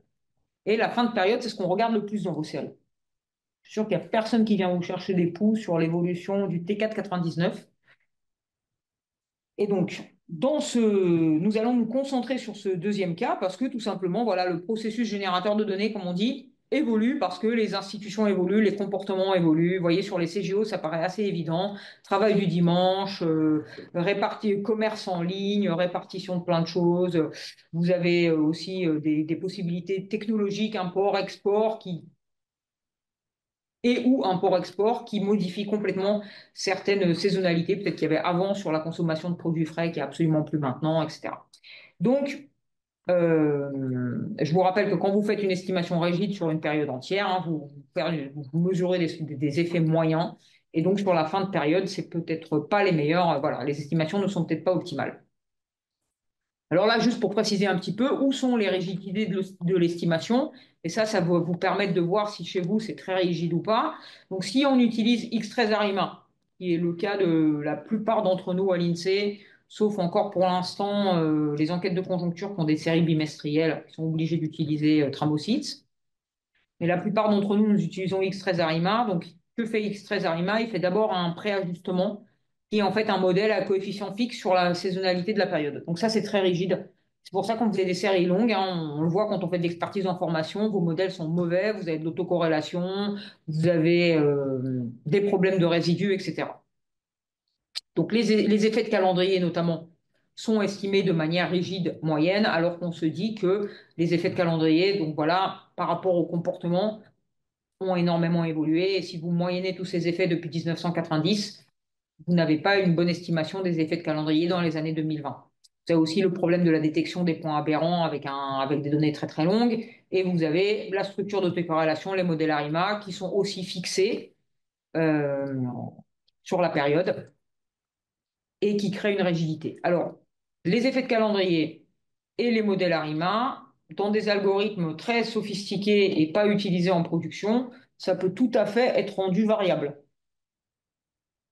S1: Et la fin de période, c'est ce qu'on regarde le plus dans vos séries. Je suis sûr qu'il n'y a personne qui vient vous chercher des pouls sur l'évolution du T4 99. Et donc, nous allons nous concentrer sur ce deuxième cas parce que tout simplement, voilà, le processus générateur de données, comme on dit, évolue parce que les institutions évoluent, les comportements évoluent. Vous voyez, sur les CGO, ça paraît assez évident. Travail du dimanche, commerce en ligne, répartition de plein de choses. Vous avez aussi des possibilités technologiques, import-export et ou import-export qui modifient complètement certaines saisonnalités, peut-être qu'il y avait avant sur la consommation de produits frais, qui est absolument plus maintenant, etc. Donc, je vous rappelle que quand vous faites une estimation rigide sur une période entière, hein, vous mesurez des effets moyens. Et donc, sur la fin de période, c'est peut-être pas les meilleurs. Voilà, les estimations ne sont peut-être pas optimales. Alors là, juste pour préciser un petit peu, où sont les rigidités de l'estimation? Et ça va vous permettre de voir si chez vous c'est très rigide ou pas. Donc, si on utilise X13 Arima, qui est le cas de la plupart d'entre nous à l'INSEE, sauf encore pour l'instant les enquêtes de conjoncture qui ont des séries bimestrielles, qui sont obligées d'utiliser Thermocytes. Mais la plupart d'entre nous, nous utilisons X13 Arima. Donc, que fait X13 Arima? Il fait d'abord un préajustement qui est en fait un modèle à coefficient fixe sur la saisonnalité de la période. Donc ça, c'est très rigide. C'est pour ça qu'on faisait des séries longues, hein, on le voit quand on fait de l'expertise en formation, vos modèles sont mauvais, vous avez de l'autocorrélation, vous avez des problèmes de résidus, etc. Donc les effets de calendrier notamment sont estimés de manière rigide moyenne, alors qu'on se dit que les effets de calendrier, donc voilà, par rapport au comportement, ont énormément évolué. Et si vous moyennez tous ces effets depuis 1990, vous n'avez pas une bonne estimation des effets de calendrier dans les années 2020. Vous avez aussi le problème de la détection des points aberrants avec des données très très longues. Et vous avez la structure d'autocorrélation, les modèles ARIMA, qui sont aussi fixés euh, sur la période et qui créent une rigidité. Alors, les effets de calendrier et les modèles ARIMA, dans des algorithmes très sophistiqués et pas utilisés en production, ça peut tout à fait être rendu variable.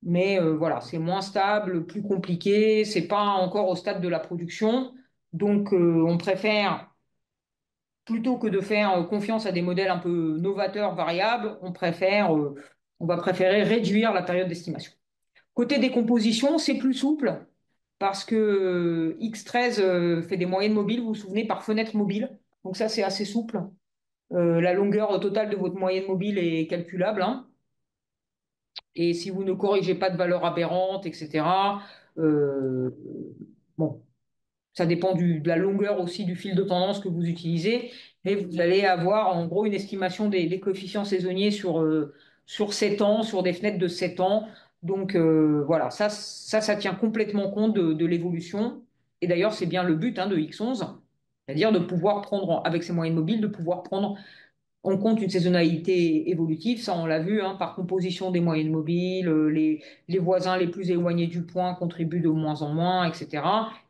S1: Mais voilà, c'est moins stable, plus compliqué, c'est pas encore au stade de la production. Donc, on préfère, plutôt que de faire confiance à des modèles un peu novateurs, variables, on va préférer réduire la période d'estimation. Côté décomposition, c'est plus souple parce que X13 fait des moyennes mobiles, vous vous souvenez, par fenêtre mobile. Donc ça, c'est assez souple. La longueur totale de votre moyenne mobile est calculable, hein. Et si vous ne corrigez pas de valeur aberrante, etc., euh, bon, ça dépend de la longueur aussi du fil de tendance que vous utilisez, mais vous allez avoir en gros une estimation des coefficients saisonniers sur 7 ans, sur des fenêtres de 7 ans. Donc voilà, ça tient complètement compte de l'évolution. Et d'ailleurs, c'est bien le but hein, de X11, c'est-à-dire de pouvoir prendre, avec ces moyennes mobiles, de pouvoir prendre on compte une saisonnalité évolutive, ça on l'a vu, hein, par composition des moyennes mobiles, les voisins les plus éloignés du point contribuent de moins en moins, etc.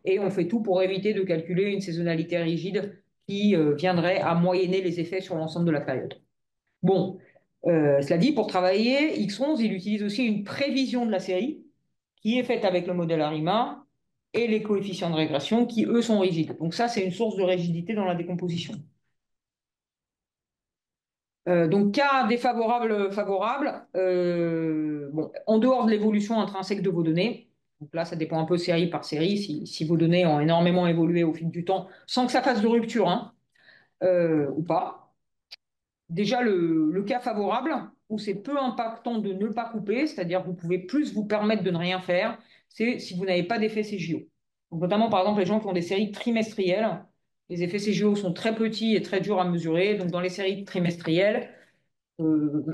S1: Et on fait tout pour éviter de calculer une saisonnalité rigide qui viendrait à moyenner les effets sur l'ensemble de la période. Bon, cela dit, pour travailler, X11, il utilise aussi une prévision de la série qui est faite avec le modèle ARIMA et les coefficients de régression qui, eux, sont rigides. Donc ça, c'est une source de rigidité dans la décomposition. Donc, cas défavorable, favorable, bon, en dehors de l'évolution intrinsèque de vos données, donc là, ça dépend un peu série par série, si vos données ont énormément évolué au fil du temps, sans que ça fasse de rupture, hein, ou pas. Déjà, le cas favorable, où c'est peu impactant de ne pas couper, c'est-à-dire que vous pouvez plus vous permettre de ne rien faire, c'est si vous n'avez pas d'effet CGO. Donc, notamment, par exemple, les gens qui ont des séries trimestrielles, les effets CGO sont très petits et très durs à mesurer. Donc, dans les séries trimestrielles, euh,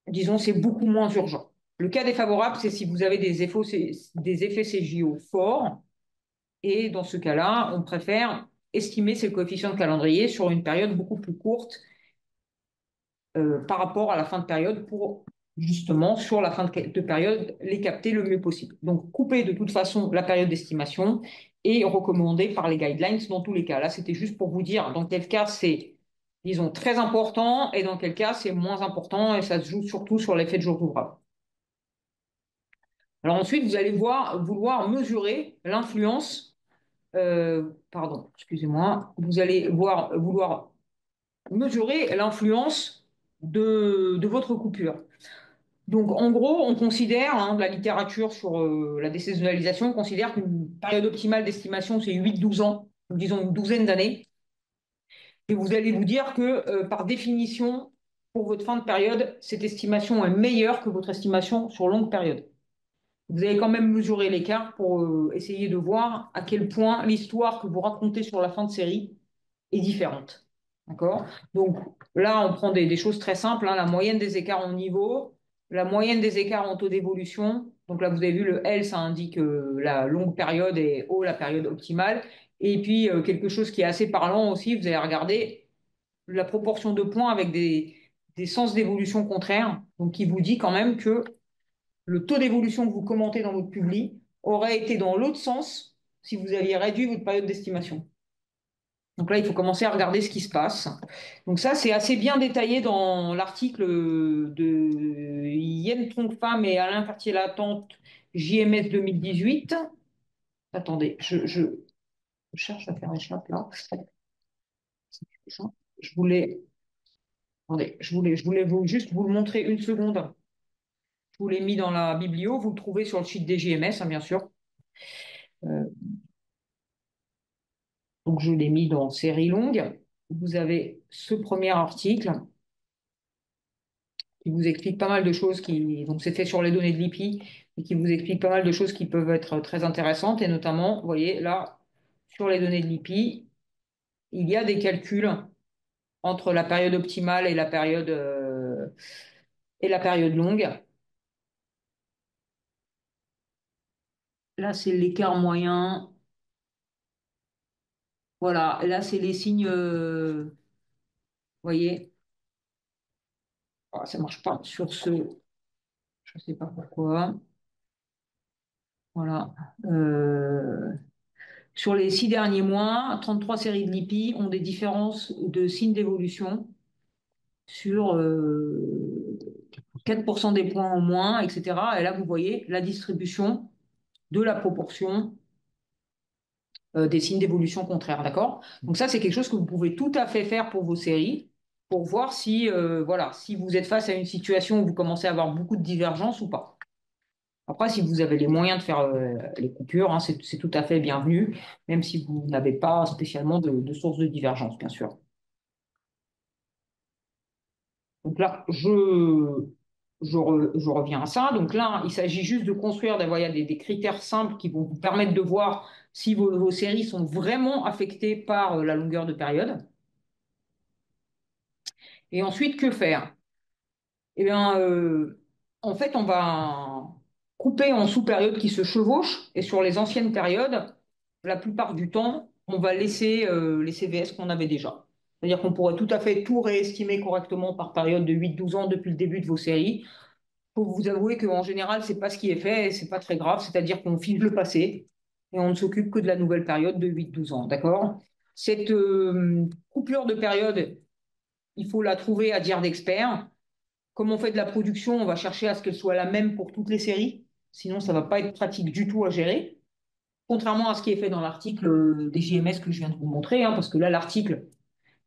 S1: disons, c'est beaucoup moins urgent. Le cas défavorable, c'est si vous avez des effets CJO forts. Et dans ce cas-là, on préfère estimer ces coefficients de calendrier sur une période beaucoup plus courte par rapport à la fin de période pour justement, sur la fin de période, les capter le mieux possible. Donc, couper de toute façon la période d'estimation et recommandé par les guidelines dans tous les cas. Là, c'était juste pour vous dire dans quel cas c'est, disons, très important et dans quel cas c'est moins important et ça se joue surtout sur l'effet de jour d'ouvrage. Alors ensuite, vous allez vouloir mesurer l'influence, pardon, excusez-moi, vous allez vouloir mesurer l'influence de votre coupure. Donc, en gros, on considère, hein, la littérature sur la désaisonnalisation considère qu'une période optimale d'estimation, c'est 8-12 ans, disons une douzaine d'années. Et vous allez vous dire que, par définition, pour votre fin de période, cette estimation est meilleure que votre estimation sur longue période. Vous allez quand même mesurer l'écart pour essayer de voir à quel point l'histoire que vous racontez sur la fin de série est différente. D'accord? Donc là, on prend des choses très simples, hein, la moyenne des écarts en niveau, la moyenne des écarts en taux d'évolution. Donc là, vous avez vu le L, ça indique la longue période et O, la période optimale. Et puis, quelque chose qui est assez parlant aussi, vous allez regarder la proportion de points avec des sens d'évolution contraires, donc qui vous dit quand même que le taux d'évolution que vous commentez dans votre publi aurait été dans l'autre sens si vous aviez réduit votre période d'estimation. Donc là, il faut commencer à regarder ce qui se passe. Donc ça, c'est assez bien détaillé dans l'article de Yen Trong Pham et Alain Cartier-Latente, JMS 2018. Attendez, je cherche à faire échappe là. Je voulais, attendez, je voulais juste vous le montrer une seconde. Je vous l'ai mis dans la biblio. Vous le trouvez sur le site des JMS, hein, bien sûr. Euh, donc, je l'ai mis dans série longue. Vous avez ce premier article qui vous explique pas mal de choses donc c'est fait sur les données de l'IPI et qui vous explique pas mal de choses qui peuvent être très intéressantes et notamment, vous voyez là, sur les données de l'IPI, il y a des calculs entre la période optimale et la période longue. Là, c'est l'écart moyen. Voilà, là, c'est les signes, vous voyez, ah, ça marche pas sur je ne sais pas pourquoi. Voilà. Euh, Sur les 6 derniers mois, 33 séries de LIPI ont des différences de signes d'évolution sur 4% des points en moins, etc. Et là, vous voyez la distribution de la proportion des signes d'évolution contraires, d'accord? Donc ça, c'est quelque chose que vous pouvez tout à fait faire pour vos séries, pour voir si, voilà, si vous êtes face à une situation où vous commencez à avoir beaucoup de divergences ou pas. Après, si vous avez les moyens de faire les coupures, hein, c'est tout à fait bienvenu, même si vous n'avez pas spécialement de source de divergence, bien sûr. Donc là, je reviens à ça. Donc là, il s'agit juste de construire voilà, des critères simples qui vont vous permettre de voir si vos séries sont vraiment affectées par la longueur de période. Et ensuite, que faire? Eh bien, en fait, on va couper en sous-périodes qui se chevauchent. Et sur les anciennes périodes, la plupart du temps, on va laisser les CVS qu'on avait déjà. C'est-à-dire qu'on pourrait tout à fait tout réestimer correctement par période de 8-12 ans depuis le début de vos séries. Faut vous avouer qu'en général, c'est pas ce qui est fait et c'est pas très grave. C'est-à-dire qu'on fige le passé et on ne s'occupe que de la nouvelle période de 8-12 ans. D'accord? Cette coupure de période, il faut la trouver à dire d'expert. Comme on fait de la production, on va chercher à ce qu'elle soit la même pour toutes les séries. Sinon, ça ne va pas être pratique du tout à gérer. Contrairement à ce qui est fait dans l'article des JMS que je viens de vous montrer, hein, parce que là, l'article,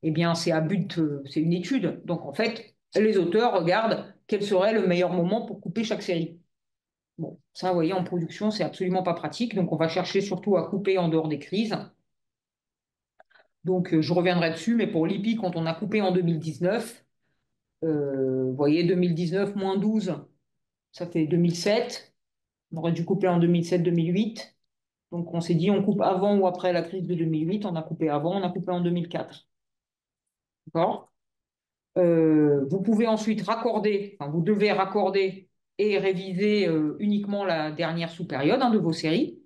S1: eh bien, c'est à but, c'est une étude. Donc, en fait, les auteurs regardent quel serait le meilleur moment pour couper chaque série. Bon, ça, vous voyez, en production, c'est absolument pas pratique. Donc, on va chercher surtout à couper en dehors des crises. Donc, je reviendrai dessus, mais pour l'IPI, quand on a coupé en 2019, vous voyez, 2019 moins 12, ça fait 2007. On aurait dû couper en 2007-2008. Donc, on s'est dit, on coupe avant ou après la crise de 2008. On a coupé avant, on a coupé en 2004. D'accord? Vous pouvez ensuite raccorder, enfin, vous devez raccorder et réviser uniquement la dernière sous-période, hein, de vos séries.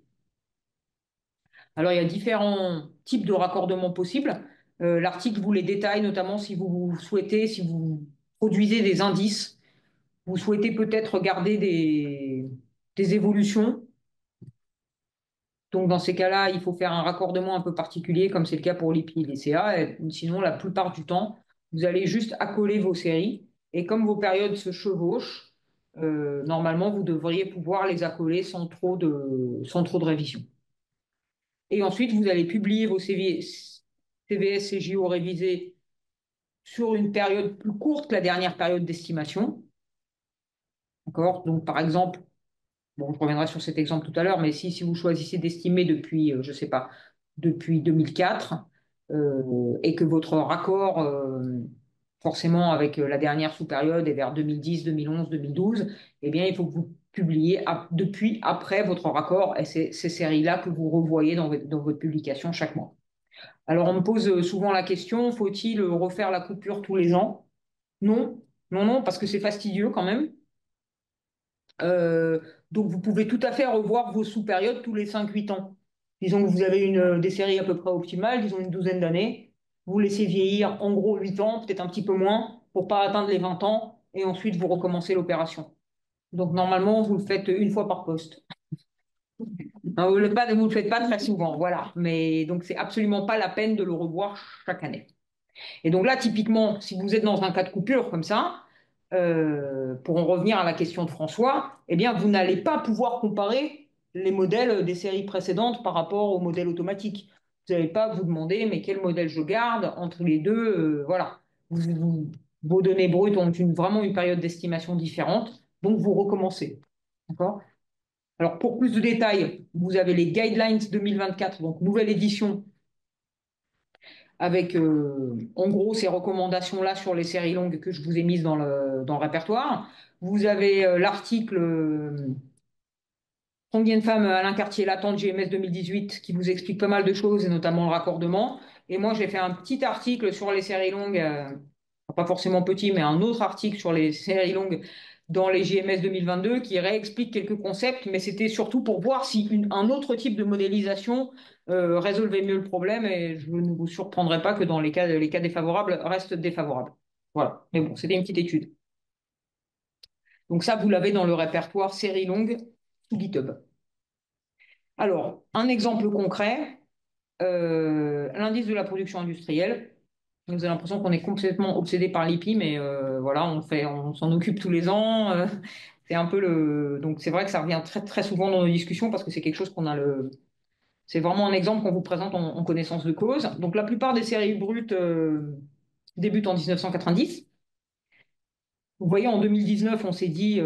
S1: Alors, il y a différents types de raccordements possibles. L'article vous les détaille, notamment si vous souhaitez, si vous produisez des indices, vous souhaitez peut-être garder des évolutions. Donc, dans ces cas-là, il faut faire un raccordement un peu particulier, comme c'est le cas pour l'IPI et les CA. Sinon, la plupart du temps, vous allez juste accoler vos séries. Et comme vos périodes se chevauchent, normalement, vous devriez pouvoir les accoler sans trop de révision. Et ensuite, vous allez publier vos CVS et JO révisés sur une période plus courte que la dernière période d'estimation. D'accord? Donc, par exemple, bon, je reviendrai sur cet exemple tout à l'heure, mais si vous choisissez d'estimer depuis, je ne sais pas, depuis 2004, et que votre raccord, forcément avec la dernière sous-période est vers 2010, 2011, 2012, eh bien, il faut que vous publiez depuis après votre raccord et c'est ces séries-là que vous revoyez dans votre publication chaque mois. Alors, on me pose souvent la question, faut-il refaire la coupure tous les ans? Non, non, non, parce que c'est fastidieux quand même. Euh, donc, vous pouvez tout à fait revoir vos sous-périodes tous les 5, 8 ans. Disons que vous avez des séries à peu près optimales, disons une douzaine d'années. Vous laissez vieillir en gros 8 ans, peut-être un petit peu moins, pour pas atteindre les 20 ans, et ensuite vous recommencez l'opération. Donc, normalement, vous le faites une fois par poste. Non, vous le faites pas très souvent, voilà. Mais donc, c'est absolument pas la peine de le revoir chaque année. Et donc là, typiquement, si vous êtes dans un cas de coupure comme ça, pour en revenir à la question de François, eh bien, vous n'allez pas pouvoir comparer les modèles des séries précédentes par rapport au modèle automatique. Vous n'allez pas vous demander, mais quel modèle je garde entre les deux, voilà. Vos données brutes ont vraiment une période d'estimation différente, donc vous recommencez. D'accord? Alors, pour plus de détails, vous avez les Guidelines 2024, donc nouvelle édition avec en gros ces recommandations-là sur les séries longues que je vous ai mises dans le répertoire. Vous avez l'article Combien de femmes Alain Cartier l'attente GMS 2018 qui vous explique pas mal de choses et notamment le raccordement. Et moi, j'ai fait un petit article sur les séries longues, pas forcément petit, mais un autre article sur les séries longues dans les JMS 2022 qui réexplique quelques concepts, mais c'était surtout pour voir si un autre type de modélisation résolvait mieux le problème et je ne vous surprendrai pas que dans les cas défavorables restent défavorables. Voilà, mais bon, c'était une petite étude. Donc ça, vous l'avez dans le répertoire séries longues sous GitHub. Alors, un exemple concret, l'indice de la production industrielle. Vous avez l'impression qu'on est complètement obsédé par l'IPI, mais voilà, on s'en occupe tous les ans. C'est un peu donc c'est vrai que ça revient très très souvent dans nos discussions parce que c'est quelque chose c'est vraiment un exemple qu'on vous présente en connaissance de cause. Donc la plupart des séries brutes débutent en 1990. Vous voyez, en 2019, on s'est dit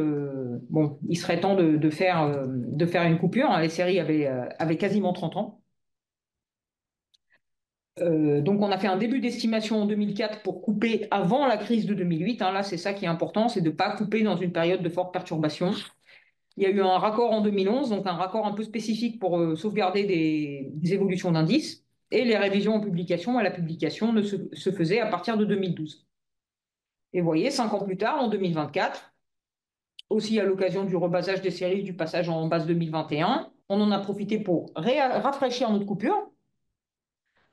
S1: bon, il serait temps de faire une coupure. Les séries avaient quasiment 30 ans. Donc, on a fait un début d'estimation en 2004 pour couper avant la crise de 2008. Hein. Là, c'est ça qui est important, c'est de ne pas couper dans une période de forte perturbation. Il y a eu un raccord en 2011, donc un raccord un peu spécifique pour sauvegarder des évolutions d'indices. Et les révisions en publication à la publication se faisaient à partir de 2012. Et vous voyez, 5 ans plus tard, en 2024, aussi à l'occasion du rebasage des séries, du passage en base 2021, on en a profité pour rafraîchir notre coupure.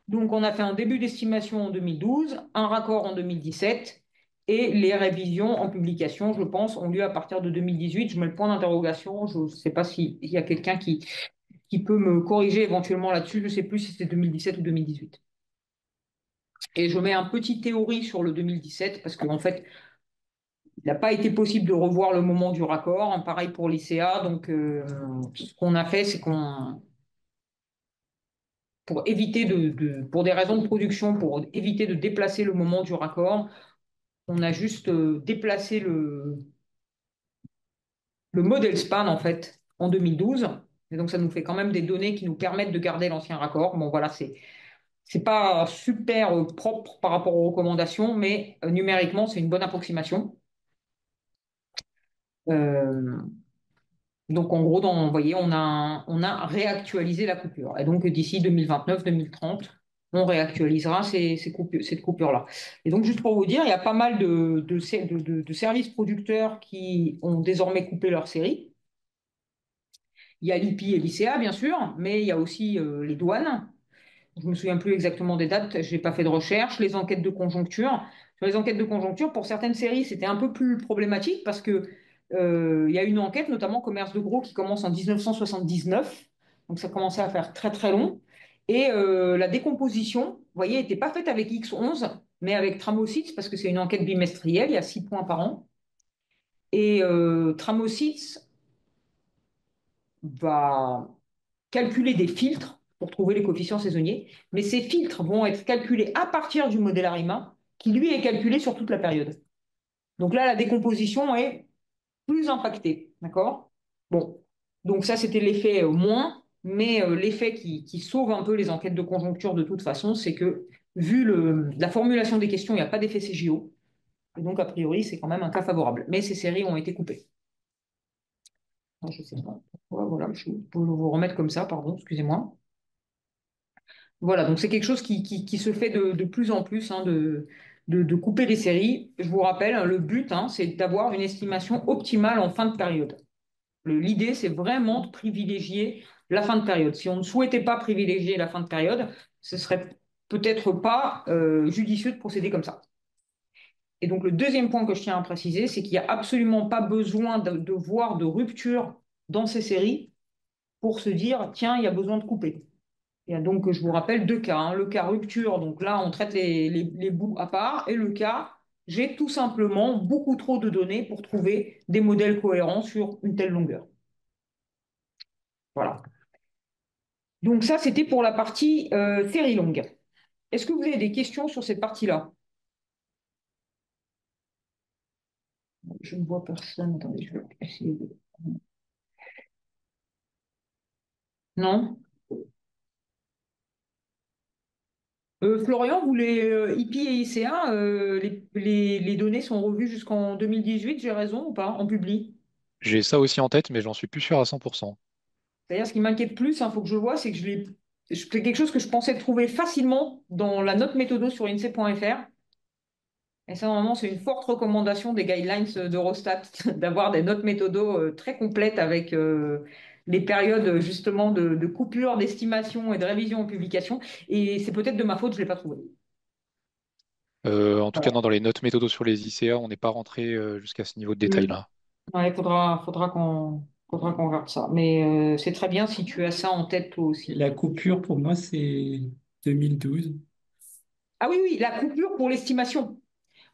S1: Donc, on a fait un début d'estimation en 2012, un raccord en 2017, et les révisions en publication, je pense, ont lieu à partir de 2018. Je mets le point d'interrogation. Je ne sais pas s'il y a quelqu'un qui peut me corriger éventuellement là-dessus. Je ne sais plus si c'était 2017 ou 2018. Et je mets un petit théorie sur le 2017 parce qu'en fait, il n'a pas été possible de revoir le moment du raccord. Pareil pour l'ICA. Donc, ce qu'on a fait, c'est qu'on pour éviter pour des raisons de production, pour éviter de déplacer le moment du raccord, on a juste déplacé le modèle span en fait en 2012. Et donc ça nous fait quand même des données qui nous permettent de garder l'ancien raccord. Bon voilà, c'est pas super propre par rapport aux recommandations, mais numériquement c'est une bonne approximation. Euh, donc en gros, vous voyez, on a réactualisé la coupure. Et donc d'ici 2029-2030, on réactualisera cette coupure-là. Et donc juste pour vous dire, il y a pas mal de services producteurs qui ont désormais coupé leur série. Il y a l'IPI et l'ICA, bien sûr, mais il y a aussi les douanes. Je ne me souviens plus exactement des dates, je n'ai pas fait de recherche. Les enquêtes de conjoncture. Sur les enquêtes de conjoncture, pour certaines séries, c'était un peu plus problématique parce que il y a une enquête, notamment Commerce de gros, qui commence en 1979. Donc ça commençait à faire très très long. Et la décomposition, vous voyez, n'était pas faite avec X11, mais avec Tramosites, parce que c'est une enquête bimestrielle, il y a 6 points par an. Et Tramosites va calculer des filtres pour trouver les coefficients saisonniers, mais ces filtres vont être calculés à partir du modèle ARIMA, qui lui est calculé sur toute la période. Donc là, la décomposition est plus impactée, d'accord? Bon, donc ça, c'était l'effet moins, mais l'effet qui sauve un peu les enquêtes de conjoncture de toute façon, c'est que vu la formulation des questions, il n'y a pas d'effet CJO. Et donc, a priori, c'est quand même un cas favorable. Mais ces séries ont été coupées. Alors, je sais pas pourquoi, voilà, je peux vous remettre comme ça, pardon, excusez-moi. Voilà, donc c'est quelque chose qui se fait de plus en plus, hein, de couper les séries. Je vous rappelle, hein, le but, hein, c'est d'avoir une estimation optimale en fin de période. L'idée, c'est vraiment de privilégier la fin de période. Si on ne souhaitait pas privilégier la fin de période, ce serait peut-être pas judicieux de procéder comme ça. Et donc, le deuxième point que je tiens à préciser, c'est qu'il n'y a absolument pas besoin de voir de rupture dans ces séries pour se dire, tiens, il y a besoin de couper. Il y a donc, je vous rappelle, deux cas, hein. Le cas rupture, donc là, on traite les bouts à part, et le cas, j'ai tout simplement beaucoup trop de données pour trouver des modèles cohérents sur une telle longueur. Voilà. Donc ça, c'était pour la partie série longue. Est-ce que vous avez des questions sur cette partie-là? Je ne vois personne. Attendez, je vais essayer de... Non? Florian, vous les IP et ICA, les données sont revues jusqu'en 2018, j'ai raison ou pas, en public?
S5: J'ai ça aussi en tête, mais j'en suis plus sûr à 100%.
S1: C'est-à-dire, ce qui m'inquiète plus, il faut que je vois, c'est que c'est quelque chose que je pensais trouver facilement dans la note méthodo sur INSEE.fr. Et ça, normalement, c'est une forte recommandation des guidelines d'Eurostat d'avoir des notes méthodo très complètes avec les périodes justement de coupure, d'estimation et de révision en publication. Et c'est peut-être de ma faute, je ne l'ai pas trouvé.
S5: En tout cas, non, dans les notes méthodo sur les ICA, on n'est pas rentré jusqu'à ce niveau de
S1: Mm.
S5: détail-là.
S1: Ouais, faudra qu'on regarde ça. Mais c'est très bien si tu as ça en tête toi aussi.
S6: La coupure, pour moi, c'est 2012.
S1: Ah oui, oui, la coupure pour l'estimation.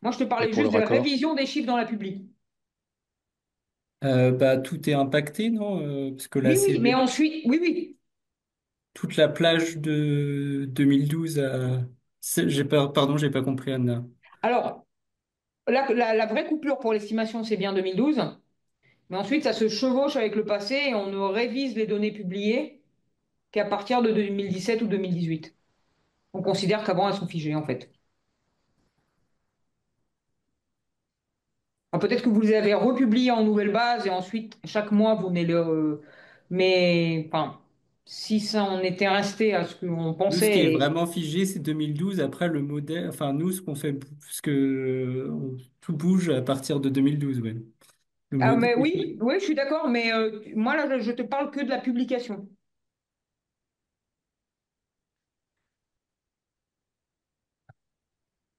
S1: Moi, je te
S5: Et
S1: parlais
S5: pour le
S1: juste de la
S5: raccord?
S1: révision des chiffres dans la public.
S6: Bah, tout est impacté, non? Parce que là,
S1: Oui,
S6: c'est
S1: oui, mais ensuite, oui, oui.
S6: toute la plage de 2012 à... Pardon, j'ai pas compris, Anna.
S1: Alors, la vraie coupure pour l'estimation, c'est bien 2012. Mais ensuite, ça se chevauche avec le passé et on ne révise les données publiées qu'à partir de 2017 ou 2018. On considère qu'avant, elles sont figées, en fait. Alors, peut-être que vous les avez republiées en nouvelle base et ensuite, chaque mois, vous venez le... Mais, enfin, si ça en était resté à ce qu'on
S6: Nous, ce qui est
S1: pensait...
S6: vraiment figé, c'est 2012. Après, le modèle, enfin, nous, ce qu'on fait, parce que tout bouge à partir de 2012, ouais. Le
S1: Ah,
S6: modèle,
S1: mais oui, oui, je suis d'accord, mais moi, là, je te parle que de la publication.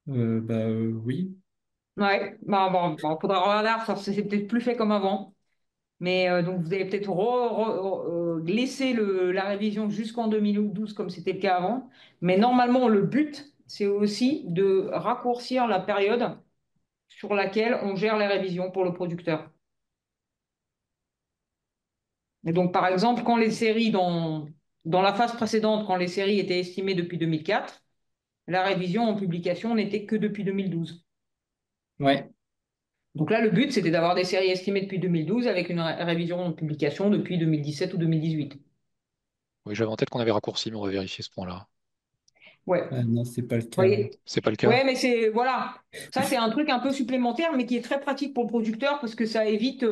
S6: bah, oui.
S1: Ouais, bah, bon, faudra regarder, ça c'est peut-être plus fait comme avant. Mais donc, vous allez peut-être laisser la révision jusqu'en 2012 comme c'était le cas avant. Mais normalement, le but, c'est aussi de raccourcir la période sur laquelle on gère les révisions pour le producteur. Et donc, par exemple, quand les séries, dans la phase précédente, quand les séries étaient estimées depuis 2004, la révision en publication n'était que depuis 2012.
S6: Ouais.
S1: Donc là, le but, c'était d'avoir des séries estimées depuis 2012 avec une révision en publication depuis 2017 ou 2018.
S5: Oui, j'avais en tête qu'on avait raccourci, mais on va vérifier ce point-là.
S1: Ouais.
S6: Ah, non, c'est pas le
S1: Vous
S6: cas.
S1: voyez?
S5: C'est pas le cas?
S1: Ouais, mais c'est voilà, ça c'est un truc un peu supplémentaire, mais qui est très pratique pour le producteur parce que ça évite,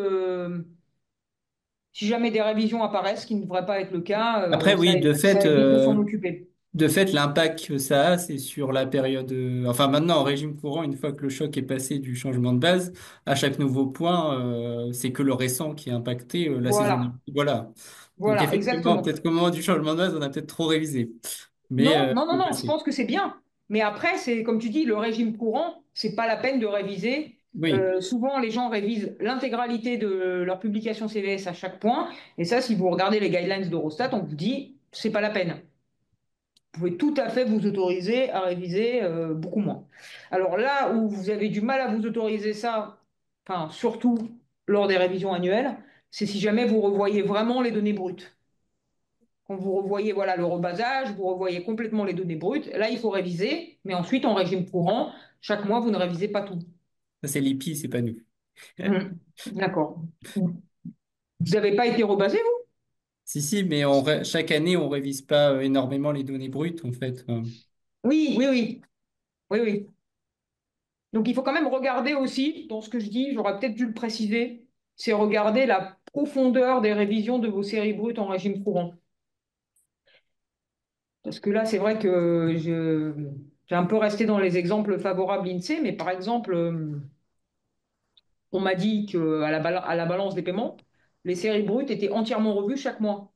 S1: si jamais des révisions apparaissent, ce qui ne devrait pas être le cas,
S6: Après, oui,
S1: ça évite de s'en occuper.
S6: de fait, l'impact que ça a, c'est sur la période. Enfin, maintenant, en régime courant, une fois que le choc est passé du changement de base, à chaque nouveau point, c'est que le récent qui est impacté, la saison.
S1: Voilà,
S6: Voilà. Donc,
S1: voilà,
S6: effectivement,
S1: exactement.
S6: peut-être qu'au moment du changement de base, on a peut-être trop révisé. Mais
S1: Non, non, non,
S6: c'est
S1: non, je
S6: passé.
S1: pense que c'est bien. Mais après, c'est comme tu dis, le régime courant, c'est pas la peine de réviser.
S6: Oui,
S1: Souvent, les gens révisent l'intégralité de leur publication CVS à chaque point. Et ça, si vous regardez les guidelines d'Eurostat, on vous dit, c'est pas la peine. Vous pouvez tout à fait vous autoriser à réviser beaucoup moins. Alors là où vous avez du mal à vous autoriser ça, enfin, surtout lors des révisions annuelles, c'est si jamais vous revoyez vraiment les données brutes. Quand vous revoyez voilà, le rebasage, vous revoyez complètement les données brutes, là, il faut réviser, mais ensuite, en régime courant, chaque mois, vous ne révisez pas tout.
S6: ça c'est l'IPI, c'est pas nous.
S1: D'accord. Vous n'avez pas été rebasé, vous?
S6: Si, si, mais chaque année, on révise pas énormément les données brutes, en fait.
S1: Oui, oui, oui, oui, oui. Donc il faut quand même regarder aussi, dans ce que je dis, j'aurais peut-être dû le préciser, c'est regarder la profondeur des révisions de vos séries brutes en régime courant. Parce que là, c'est vrai que j'ai un peu resté dans les exemples favorables INSEE, mais par exemple, on m'a dit qu'à à la balance des paiements, les séries brutes étaient entièrement revues chaque mois.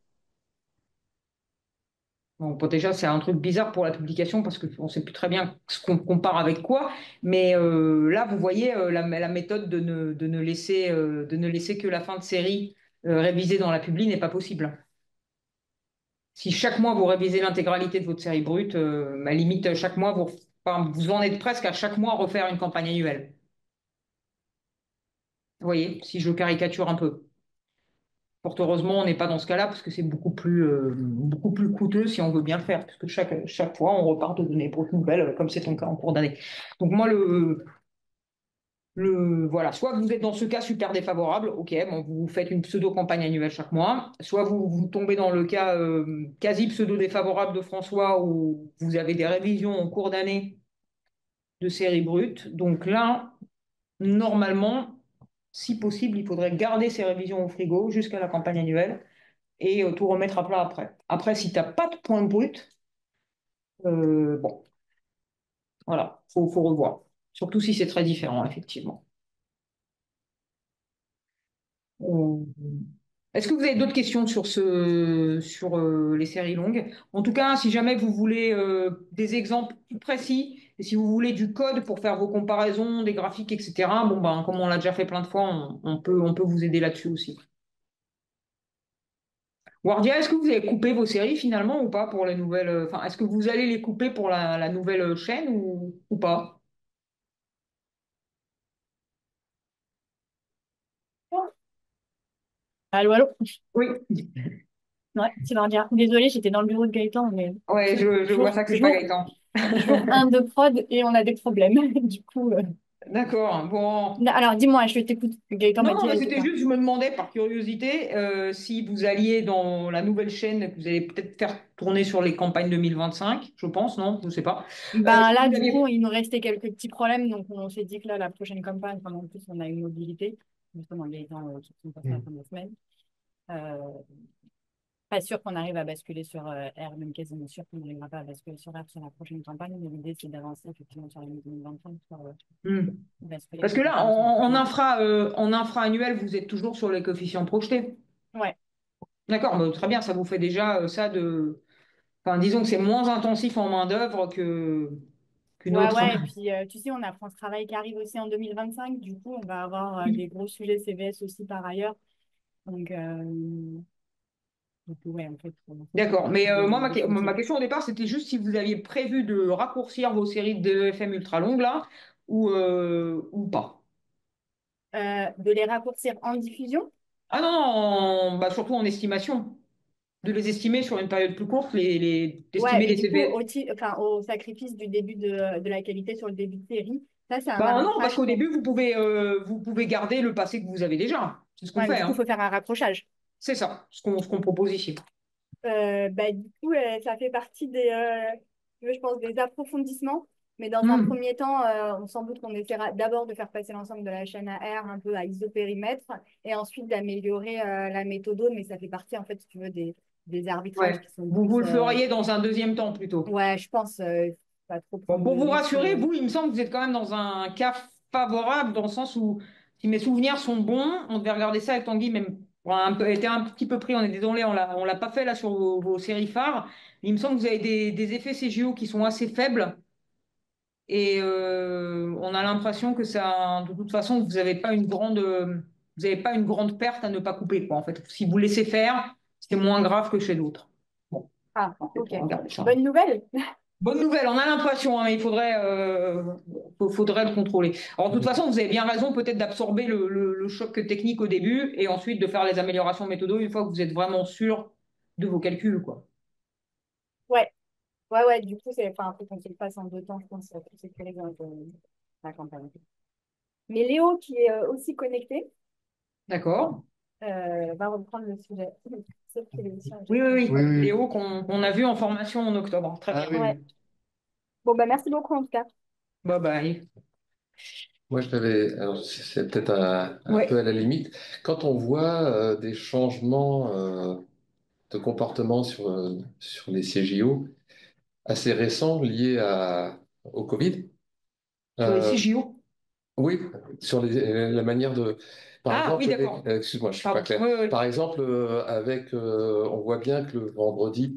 S1: Donc, bon, déjà, c'est un truc bizarre pour la publication parce qu'on ne sait plus très bien ce qu'on compare avec quoi. Mais là, vous voyez la méthode de ne laisser que la fin de série révisée dans la publi n'est pas possible. Si chaque mois vous révisez l'intégralité de votre série brute, à la limite, chaque mois, enfin, vous en êtes presque à chaque mois refaire une campagne annuelle. Vous voyez, si je caricature un peu. Fort heureusement, on n'est pas dans ce cas-là parce que c'est beaucoup plus coûteux si on veut bien le faire, parce que chaque fois, on repart de données brutes nouvelles, comme c'est ton cas en cours d'année. Donc moi, voilà, soit vous êtes dans ce cas super défavorable, ok, bon, vous faites une pseudo-campagne annuelle chaque mois, soit vous tombez dans le cas quasi pseudo-défavorable de François où vous avez des révisions en cours d'année de séries brutes. Donc là, normalement, si possible, il faudrait garder ces révisions au frigo jusqu'à la campagne annuelle et tout remettre à plat après. Après, si tu n'as pas de point brut, bon, voilà, faut revoir. Surtout si c'est très différent, effectivement. Euh, Est-ce que vous avez d'autres questions sur sur les séries longues? En tout cas, si jamais vous voulez des exemples plus précis, et si vous voulez du code pour faire vos comparaisons, des graphiques, etc., bon, ben, comme on l'a déjà fait plein de fois, on peut vous aider là-dessus aussi. Wardia, est-ce que vous avez coupé vos séries finalement ou pas pour les nouvelles, enfin, est-ce que vous allez les couper pour la nouvelle chaîne ou pas?
S7: Allô, allô?
S1: Oui,
S7: Ouais, c'est Mardia. Désolée, j'étais dans le bureau de Gaëtan, mais
S1: ouais, je vois ça que c'est pas
S7: jour,
S1: Gaëtan.
S7: jour un de prod et on a des problèmes. Du coup,
S1: D'accord, bon.
S7: non, alors dis-moi, je t'écoute. Gaëtan
S1: Non,
S7: m'a dit,
S1: non, mais
S7: elle dit
S1: c'était
S7: quoi?
S1: juste, je me demandais par curiosité si vous alliez dans la nouvelle chaîne que vous allez peut-être faire tourner sur les campagnes 2025, je pense, non? Je ne sais pas.
S7: Ben
S1: Si
S7: là,
S1: vous
S7: du coup,
S1: aviez...
S7: il nous restait quelques petits problèmes, donc on s'est dit que là, la prochaine campagne, comme en plus on a une mobilité, justement, Gaëtan qui sont passés la
S2: Hmm.
S7: fin de la semaine, euh, pas sûr qu'on arrive à basculer sur R, même quasiment sûr qu'on n'arrivera pas à basculer sur R sur la prochaine campagne, mais l'idée c'est d'avancer effectivement sur l'année 2025 pour
S1: Hmm.
S7: basculer
S1: Parce que là,
S7: effectivement sur la prochaine.
S1: en infra annuel, vous êtes toujours sur les coefficients projetés.
S7: Ouais.
S1: D'accord, bah, très bien, ça vous fait déjà ça de... Enfin, disons que c'est moins intensif en main-d'œuvre qu'une
S7: Ouais,
S1: autre.
S7: ouais, et puis tu sais, on a France Travail qui arrive aussi en 2025. Du coup, on va avoir des gros sujets CVS aussi par ailleurs. Donc, ouais, en fait, c'est
S1: D'accord, mais moi,
S7: des
S1: ma
S7: chantiers.
S1: question au départ, c'était juste si vous aviez prévu de raccourcir vos séries de FM ultra longues, là, ou pas.
S7: De les raccourcir en diffusion?
S1: Ah non, non, bah, surtout en estimation. De les estimer sur une période plus courte,
S7: Ouais,
S1: d'estimer
S7: et
S1: les
S7: du coup,
S1: CVS.
S7: enfin, au sacrifice du début de la qualité sur le début de série, ça, c'est un
S1: Ben non, parce
S7: arbitrage
S1: qu'au
S7: qu'on.
S1: début, vous pouvez garder le passé que vous avez déjà. C'est ce qu'on
S7: Ouais, mais
S1: fait,
S7: du coup, il
S1: hein.
S7: faut faire un raccrochage.
S1: C'est ça, ce qu'on propose ici.
S7: Bah, du coup, ça fait partie je pense, des approfondissements. Mais dans un
S1: Hmm.
S7: premier temps, on sans doute qu'on essaiera d'abord de faire passer l'ensemble de la chaîne à R un peu à isopérimètre et ensuite d'améliorer la méthode. Mais ça fait partie, en fait, si tu veux, des arbitrages
S1: Ouais.
S7: qui sont
S1: Vous
S7: plus.
S1: le feriez dans un deuxième temps plutôt.
S7: Ouais, je pense pas trop
S1: Bon,
S7: prendre
S1: pour
S7: de
S1: vous
S7: risques.
S1: rassurer, vous, il me semble que vous êtes quand même dans un cas favorable, dans le sens où, si mes souvenirs sont bons, on devait regarder ça avec Tanguy, même on a été un petit peu pris, on est désolé, on l'a pas fait là sur vos séries phares. Mais il me semble que vous avez des effets CGO qui sont assez faibles. Et on a l'impression que ça, de toute façon, vous avez pas une grande perte à ne pas couper, quoi. En fait, si vous laissez faire, c'est moins grave que chez d'autres. Bon,
S7: Ah,
S1: on va peut-être
S7: ok.
S1: regarder ça.
S7: Bonne nouvelle.
S1: Bonne nouvelle, on a l'impression, hein, mais faudrait le contrôler. Alors, de toute façon, vous avez bien raison, peut-être d'absorber le choc technique au début et ensuite de faire les améliorations méthodo une fois que vous êtes vraiment sûr de vos calculs, quoi.
S7: Ouais, ouais, ouais. Du coup, enfin, faut qu'on se le fasse en deux temps, je pense, pour sécuriser un peu la campagne. Mais Léo, qui est aussi connecté,
S1: D'accord?
S7: va reprendre le sujet. Sauf qu'il est aussi en
S1: Oui, oui,
S7: gestion de
S1: oui.
S2: Oui,
S7: prod.
S2: oui.
S1: Léo, qu'on a vu en formation en octobre. Très
S2: Ah
S1: bien.
S2: oui,
S7: Ouais.
S2: oui.
S7: Bon, bah, merci beaucoup en tout cas.
S1: Bye bye.
S4: Moi, je l'avais, alors c'est peut-être un peu
S1: Ouais.
S4: à la limite, quand on voit des changements de comportement sur les CJO assez récents liés au Covid,
S1: Sur les
S4: euh,
S1: CJO.
S4: oui, sur la manière de, par
S1: Ah oui,
S4: exemple,
S1: d'accord.
S4: excuse-moi, je suis pas
S1: Pardon.
S4: clair.
S1: Ouais, ouais, ouais.
S4: Par exemple, on voit bien que le vendredi,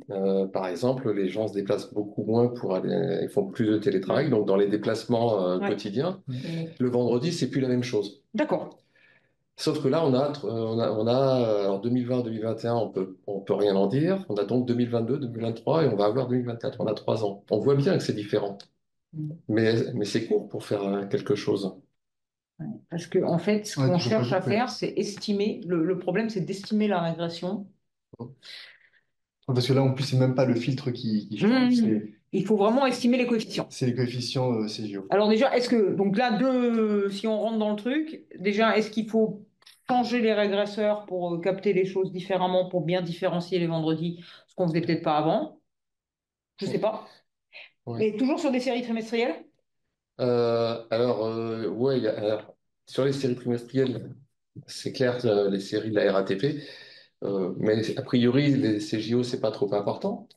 S4: par exemple, les gens se déplacent beaucoup moins pour aller, ils font plus de télétravail,
S1: Mm.
S4: donc dans les déplacements
S1: Ouais.
S4: quotidiens,
S2: Mm.
S4: le vendredi, c'est plus la même chose.
S1: D'accord.
S4: Sauf que là, en 2020-2021, on peut rien en dire. On a donc 2022-2023 et on va avoir 2024. On a 3 ans. On voit bien que c'est différent.
S1: Mm.
S4: Mais c'est court pour faire quelque chose.
S1: Ouais. Parce que, en fait, ce
S2: Ouais,
S1: qu'on
S2: tu peux pas
S1: cherche à
S2: jouer.
S1: faire, c'est estimer. Le problème, c'est d'estimer la régression.
S2: Parce que là, en plus, c'est même pas le filtre qui change,
S1: Mm. Il faut vraiment estimer les coefficients.
S2: c'est les coefficients CGO.
S1: Alors déjà, donc là, si on rentre dans le truc, déjà, est-ce qu'il faut changer les régresseurs pour capter les choses différemment, pour bien différencier les vendredis, ce qu'on faisait peut-être pas avant? Je sais pas.
S4: Ouais.
S1: Mais toujours sur des séries trimestrielles?
S4: Ouais, alors, sur les séries trimestrielles, c'est clair, les séries de la RATP, mais a priori, les CJO, c'est pas trop important,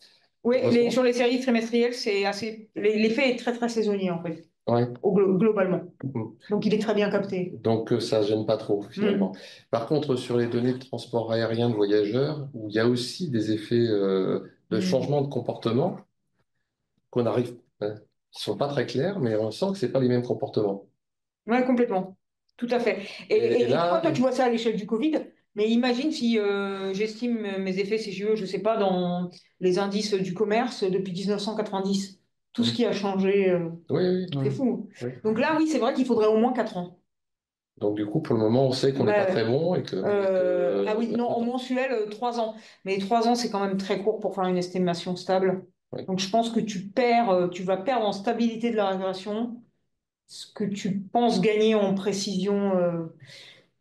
S1: Oui, sur
S4: heureusement.
S1: les séries trimestrielles, c'est assez. L'effet est très très saisonnier en fait,
S4: Ouais.
S1: globalement.
S4: Mm.
S1: Donc il est très bien capté.
S4: Donc, ça ne gêne pas trop, finalement.
S1: Mm.
S4: Par contre, sur les données de transport aérien de voyageurs, où il y a aussi des effets de
S1: Mm.
S4: changement de comportement qu'on arrive, qui sont pas très clairs, mais on sent que c'est pas les mêmes comportements.
S1: Ouais, complètement. Tout à fait.
S4: Et
S1: Et toi,
S4: là,
S1: tu vois ça à l'échelle du Covid, mais imagine si j'estime mes effets CGE, je sais pas, dans les indices du commerce depuis 1990. Tout ce
S4: oui,
S1: qui a changé,
S4: oui,
S1: c'est
S2: Ouais.
S1: fou.
S4: oui.
S1: Donc là, oui, c'est vrai qu'il faudrait au moins 4 ans.
S4: Donc, du coup, pour le moment, on sait qu'on n'est pas
S1: Ouais.
S4: très bon et
S1: Ah oui, non, en
S4: attends,
S1: mensuel, 3 ans. Mais 3 ans, c'est quand même très court pour faire une estimation stable.
S4: oui.
S1: Donc je pense que tu vas perdre en stabilité de la régression, ce que tu penses gagner en précision.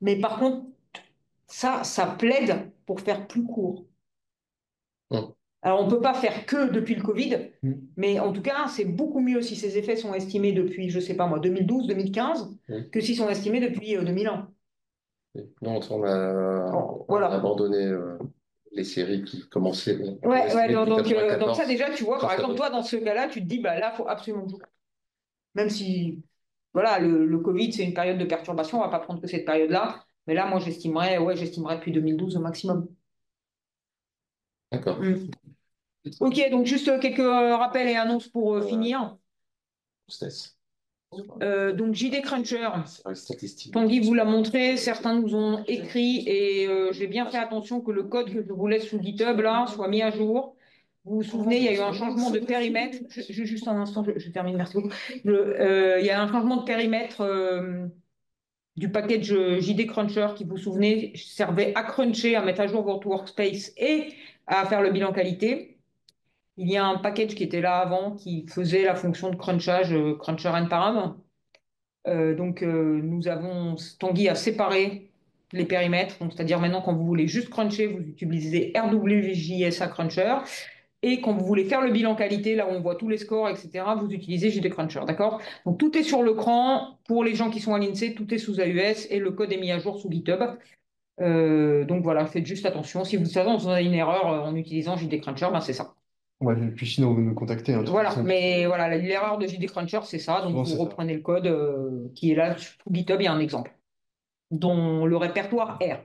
S1: Mais par contre, ça plaide pour faire plus court.
S4: Hum,
S1: Alors, on ne peut pas faire que depuis le Covid,
S2: Mm.
S1: mais en tout cas, c'est beaucoup mieux si ces effets sont estimés depuis, je ne sais pas moi, 2012, 2015,
S4: oui,
S1: que s'ils sont estimés depuis 2001.
S4: oui. Non, on a
S1: Voilà.
S4: abandonné les séries qui commençaient, qu'on
S1: Ouais, ouais,
S4: estimait depuis
S1: donc ça
S4: 94
S1: déjà, tu vois, par exemple,
S4: jusqu'à.
S1: toi, dans ce cas-là, tu te dis, bah là, il faut absolument jouer. Même si, voilà, le Covid, c'est une période de perturbation, on ne va pas prendre que cette période-là. Mais là, moi, j'estimerais depuis 2012 au maximum.
S4: D'accord.
S1: Mm. Ok, donc juste quelques rappels et annonces pour
S4: Euh,
S1: finir.
S4: Stess.
S1: Donc JD Cruncher,
S4: C'est vrai, statistique de
S1: Tanguy vous l'a
S4: transport.
S1: montré, certains nous ont écrit et j'ai bien fait attention que le code que je vous laisse sous GitHub là soit mis à jour. Vous vous souvenez, il y a eu un changement de périmètre. Juste un instant, je termine, merci beaucoup. Il y a un changement de périmètre du package JD Cruncher qui, vous vous souvenez, servait à cruncher, à mettre à jour votre workspace et à faire le bilan qualité. Il y a un package qui était là avant qui faisait la fonction de crunchage, cruncher and param. Tanguy a séparé les périmètres. Donc, c'est-à-dire maintenant, quand vous voulez juste cruncher, vous utilisez RWJSA Cruncher. Et quand vous voulez faire le bilan qualité, là où on voit tous les scores, etc., vous utilisez JD Cruncher. D'accord? Donc, tout est sur l'écran. Pour les gens qui sont à l'INSEE, tout est sous AUS et le code est mis à jour sous GitHub. Donc, voilà, faites juste attention. Si vous avez une erreur en utilisant JD Cruncher, ben, c'est ça.
S2: Ouais, et puis sinon, vous nous contactez, hein, de toute
S1: Voilà,
S2: façon.
S1: mais voilà, l'erreur de JD Cruncher, c'est ça. Donc,
S2: Souvent,
S1: vous
S2: c'est ça.
S1: reprenez le code qui est là sur GitHub. Il y a un exemple dont le répertoire R.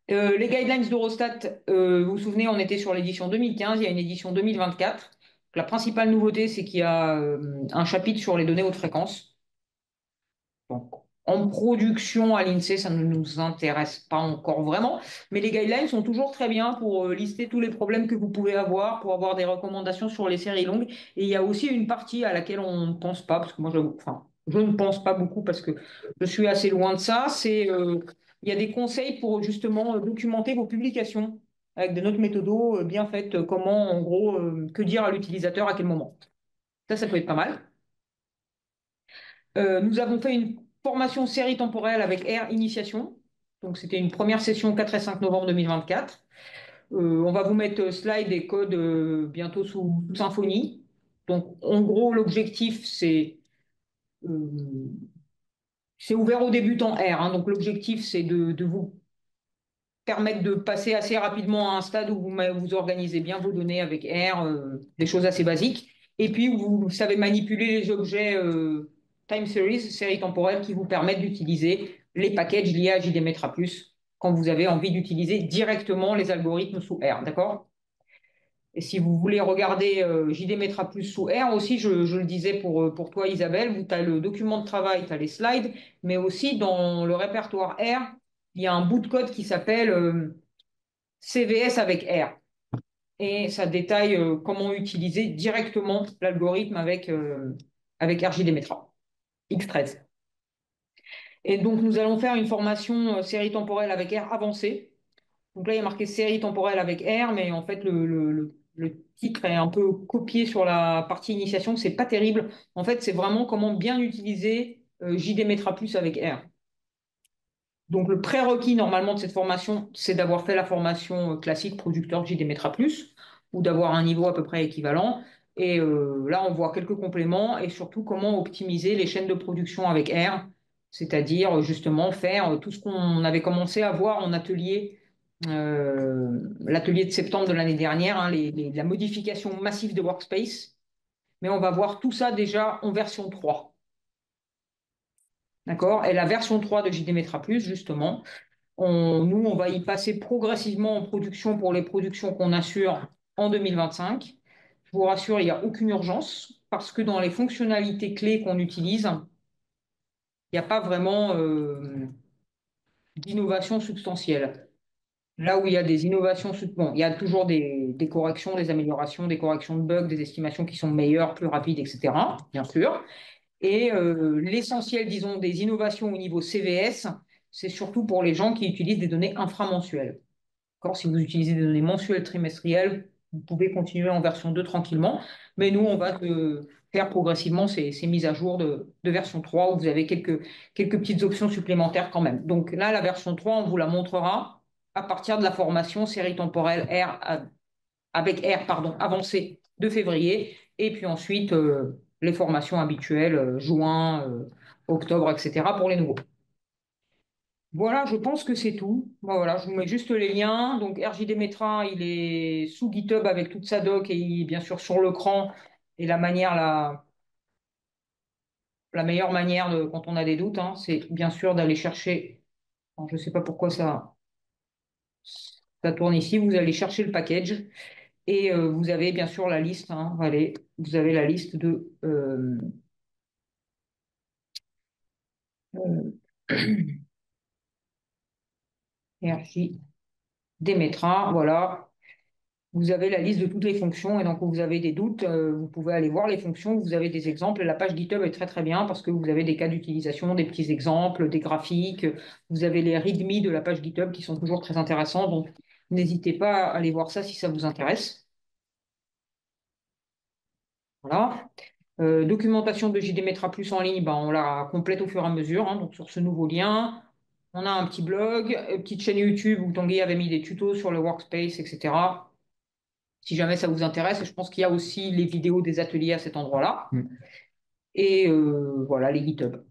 S1: Les guidelines d'Eurostat, vous vous souvenez, on était sur l'édition 2015, il y a une édition 2024. La principale nouveauté, c'est qu'il y a un chapitre sur les données haute fréquence. Donc, en production à l'INSEE, ça ne nous intéresse pas encore vraiment, mais les guidelines sont toujours très bien pour lister tous les problèmes que vous pouvez avoir, pour avoir des recommandations sur les séries longues. Et il y a aussi une partie à laquelle on ne pense pas, parce que moi, enfin, je ne pense pas beaucoup parce que je suis assez loin de ça. Il y a des conseils pour justement documenter vos publications avec des notes méthodo bien faites, comment, en gros, que dire à l'utilisateur à quel moment. Ça peut être pas mal. Nous avons fait une formation série temporelle avec R Initiation. Donc, c'était une première session 4 et 5 novembre 2024. On va vous mettre slide et code bientôt sous Symfony. Donc, en gros, l'objectif, c'est ouvert aux débutants R, hein. Donc, l'objectif, c'est de vous permettre de passer assez rapidement à un stade où vous organisez bien vos données avec R, des choses assez basiques. Et puis, vous savez manipuler les objets time series, séries temporelles, qui vous permettent d'utiliser les packages liés à JDMetra+, quand vous avez envie d'utiliser directement les algorithmes sous R. D'accord? Et si vous voulez regarder JDMetra+ sous R aussi, je le disais pour toi, Isabelle, tu as le document de travail, tu as les slides, mais aussi dans le répertoire R, il y a un bout de code qui s'appelle CVS avec R. Et ça détaille comment utiliser directement l'algorithme avec RJDMetra X13. Et donc, nous allons faire une formation série temporelle avec R avancée. Donc là, il y a marqué série temporelle avec R, mais en fait, le titre est un peu copié sur la partie initiation. C'est pas terrible. En fait, c'est vraiment comment bien utiliser JDMetra+ avec R. Donc, le prérequis normalement de cette formation, c'est d'avoir fait la formation classique producteur JDMetra+, ou d'avoir un niveau à peu près équivalent. Et là, on voit quelques compléments et surtout comment optimiser les chaînes de production avec R, c'est-à-dire justement faire tout ce qu'on avait commencé à voir en atelier, l'atelier de septembre de l'année dernière, hein, la modification massive de Workspace. Mais on va voir tout ça déjà en version 3. D'accord? Et la version 3 de JDMetra+, justement, nous, on va y passer progressivement en production pour les productions qu'on assure en 2025. Je vous rassure, il n'y a aucune urgence parce que dans les fonctionnalités clés qu'on utilise, il n'y a pas vraiment d'innovation substantielle. Là où il y a des innovations, bon, il y a toujours des corrections, des améliorations, des corrections de bugs, des estimations qui sont meilleures, plus rapides, etc., bien sûr. Et l'essentiel, disons, des innovations au niveau CVS, c'est surtout pour les gens qui utilisent des données inframensuelles. Si vous utilisez des données mensuelles, trimestrielles, vous pouvez continuer en version 2 tranquillement. Mais nous, on va faire progressivement ces mises à jour de version 3 où vous avez quelques petites options supplémentaires quand même. Donc là, la version 3, on vous la montrera à partir de la formation série temporelle avec R pardon, avancée de février. Et puis ensuite, les formations habituelles, juin, octobre, etc. pour les nouveaux. Voilà, je pense que c'est tout. Bon, voilà, je vous mets juste les liens. Donc, RJDMetra, il est sous GitHub avec toute sa doc et il est bien sûr sur l'écran. Et la meilleure manière quand on a des doutes, hein, c'est bien sûr d'aller chercher. Alors, je ne sais pas pourquoi ça tourne ici. Vous allez chercher le package et vous avez bien sûr la liste, hein, allez, vous avez la liste de RJDMetra. Voilà. Vous avez la liste de toutes les fonctions et donc quand vous avez des doutes, vous pouvez aller voir les fonctions, vous avez des exemples et la page GitHub est très très bien parce que vous avez des cas d'utilisation, des petits exemples, des graphiques, vous avez les README de la page GitHub qui sont toujours très intéressants, donc n'hésitez pas à aller voir ça si ça vous intéresse. Voilà. Documentation de JDMetra+ en ligne, ben, on la complète au fur et à mesure, hein, donc sur ce nouveau lien. On a un petit blog, une petite chaîne YouTube où Tanguy avait mis des tutos sur le workspace, etc. Si jamais ça vous intéresse. Je pense qu'il y a aussi les vidéos des ateliers à cet endroit-là.
S2: Mm.
S1: Et voilà, les GitHub.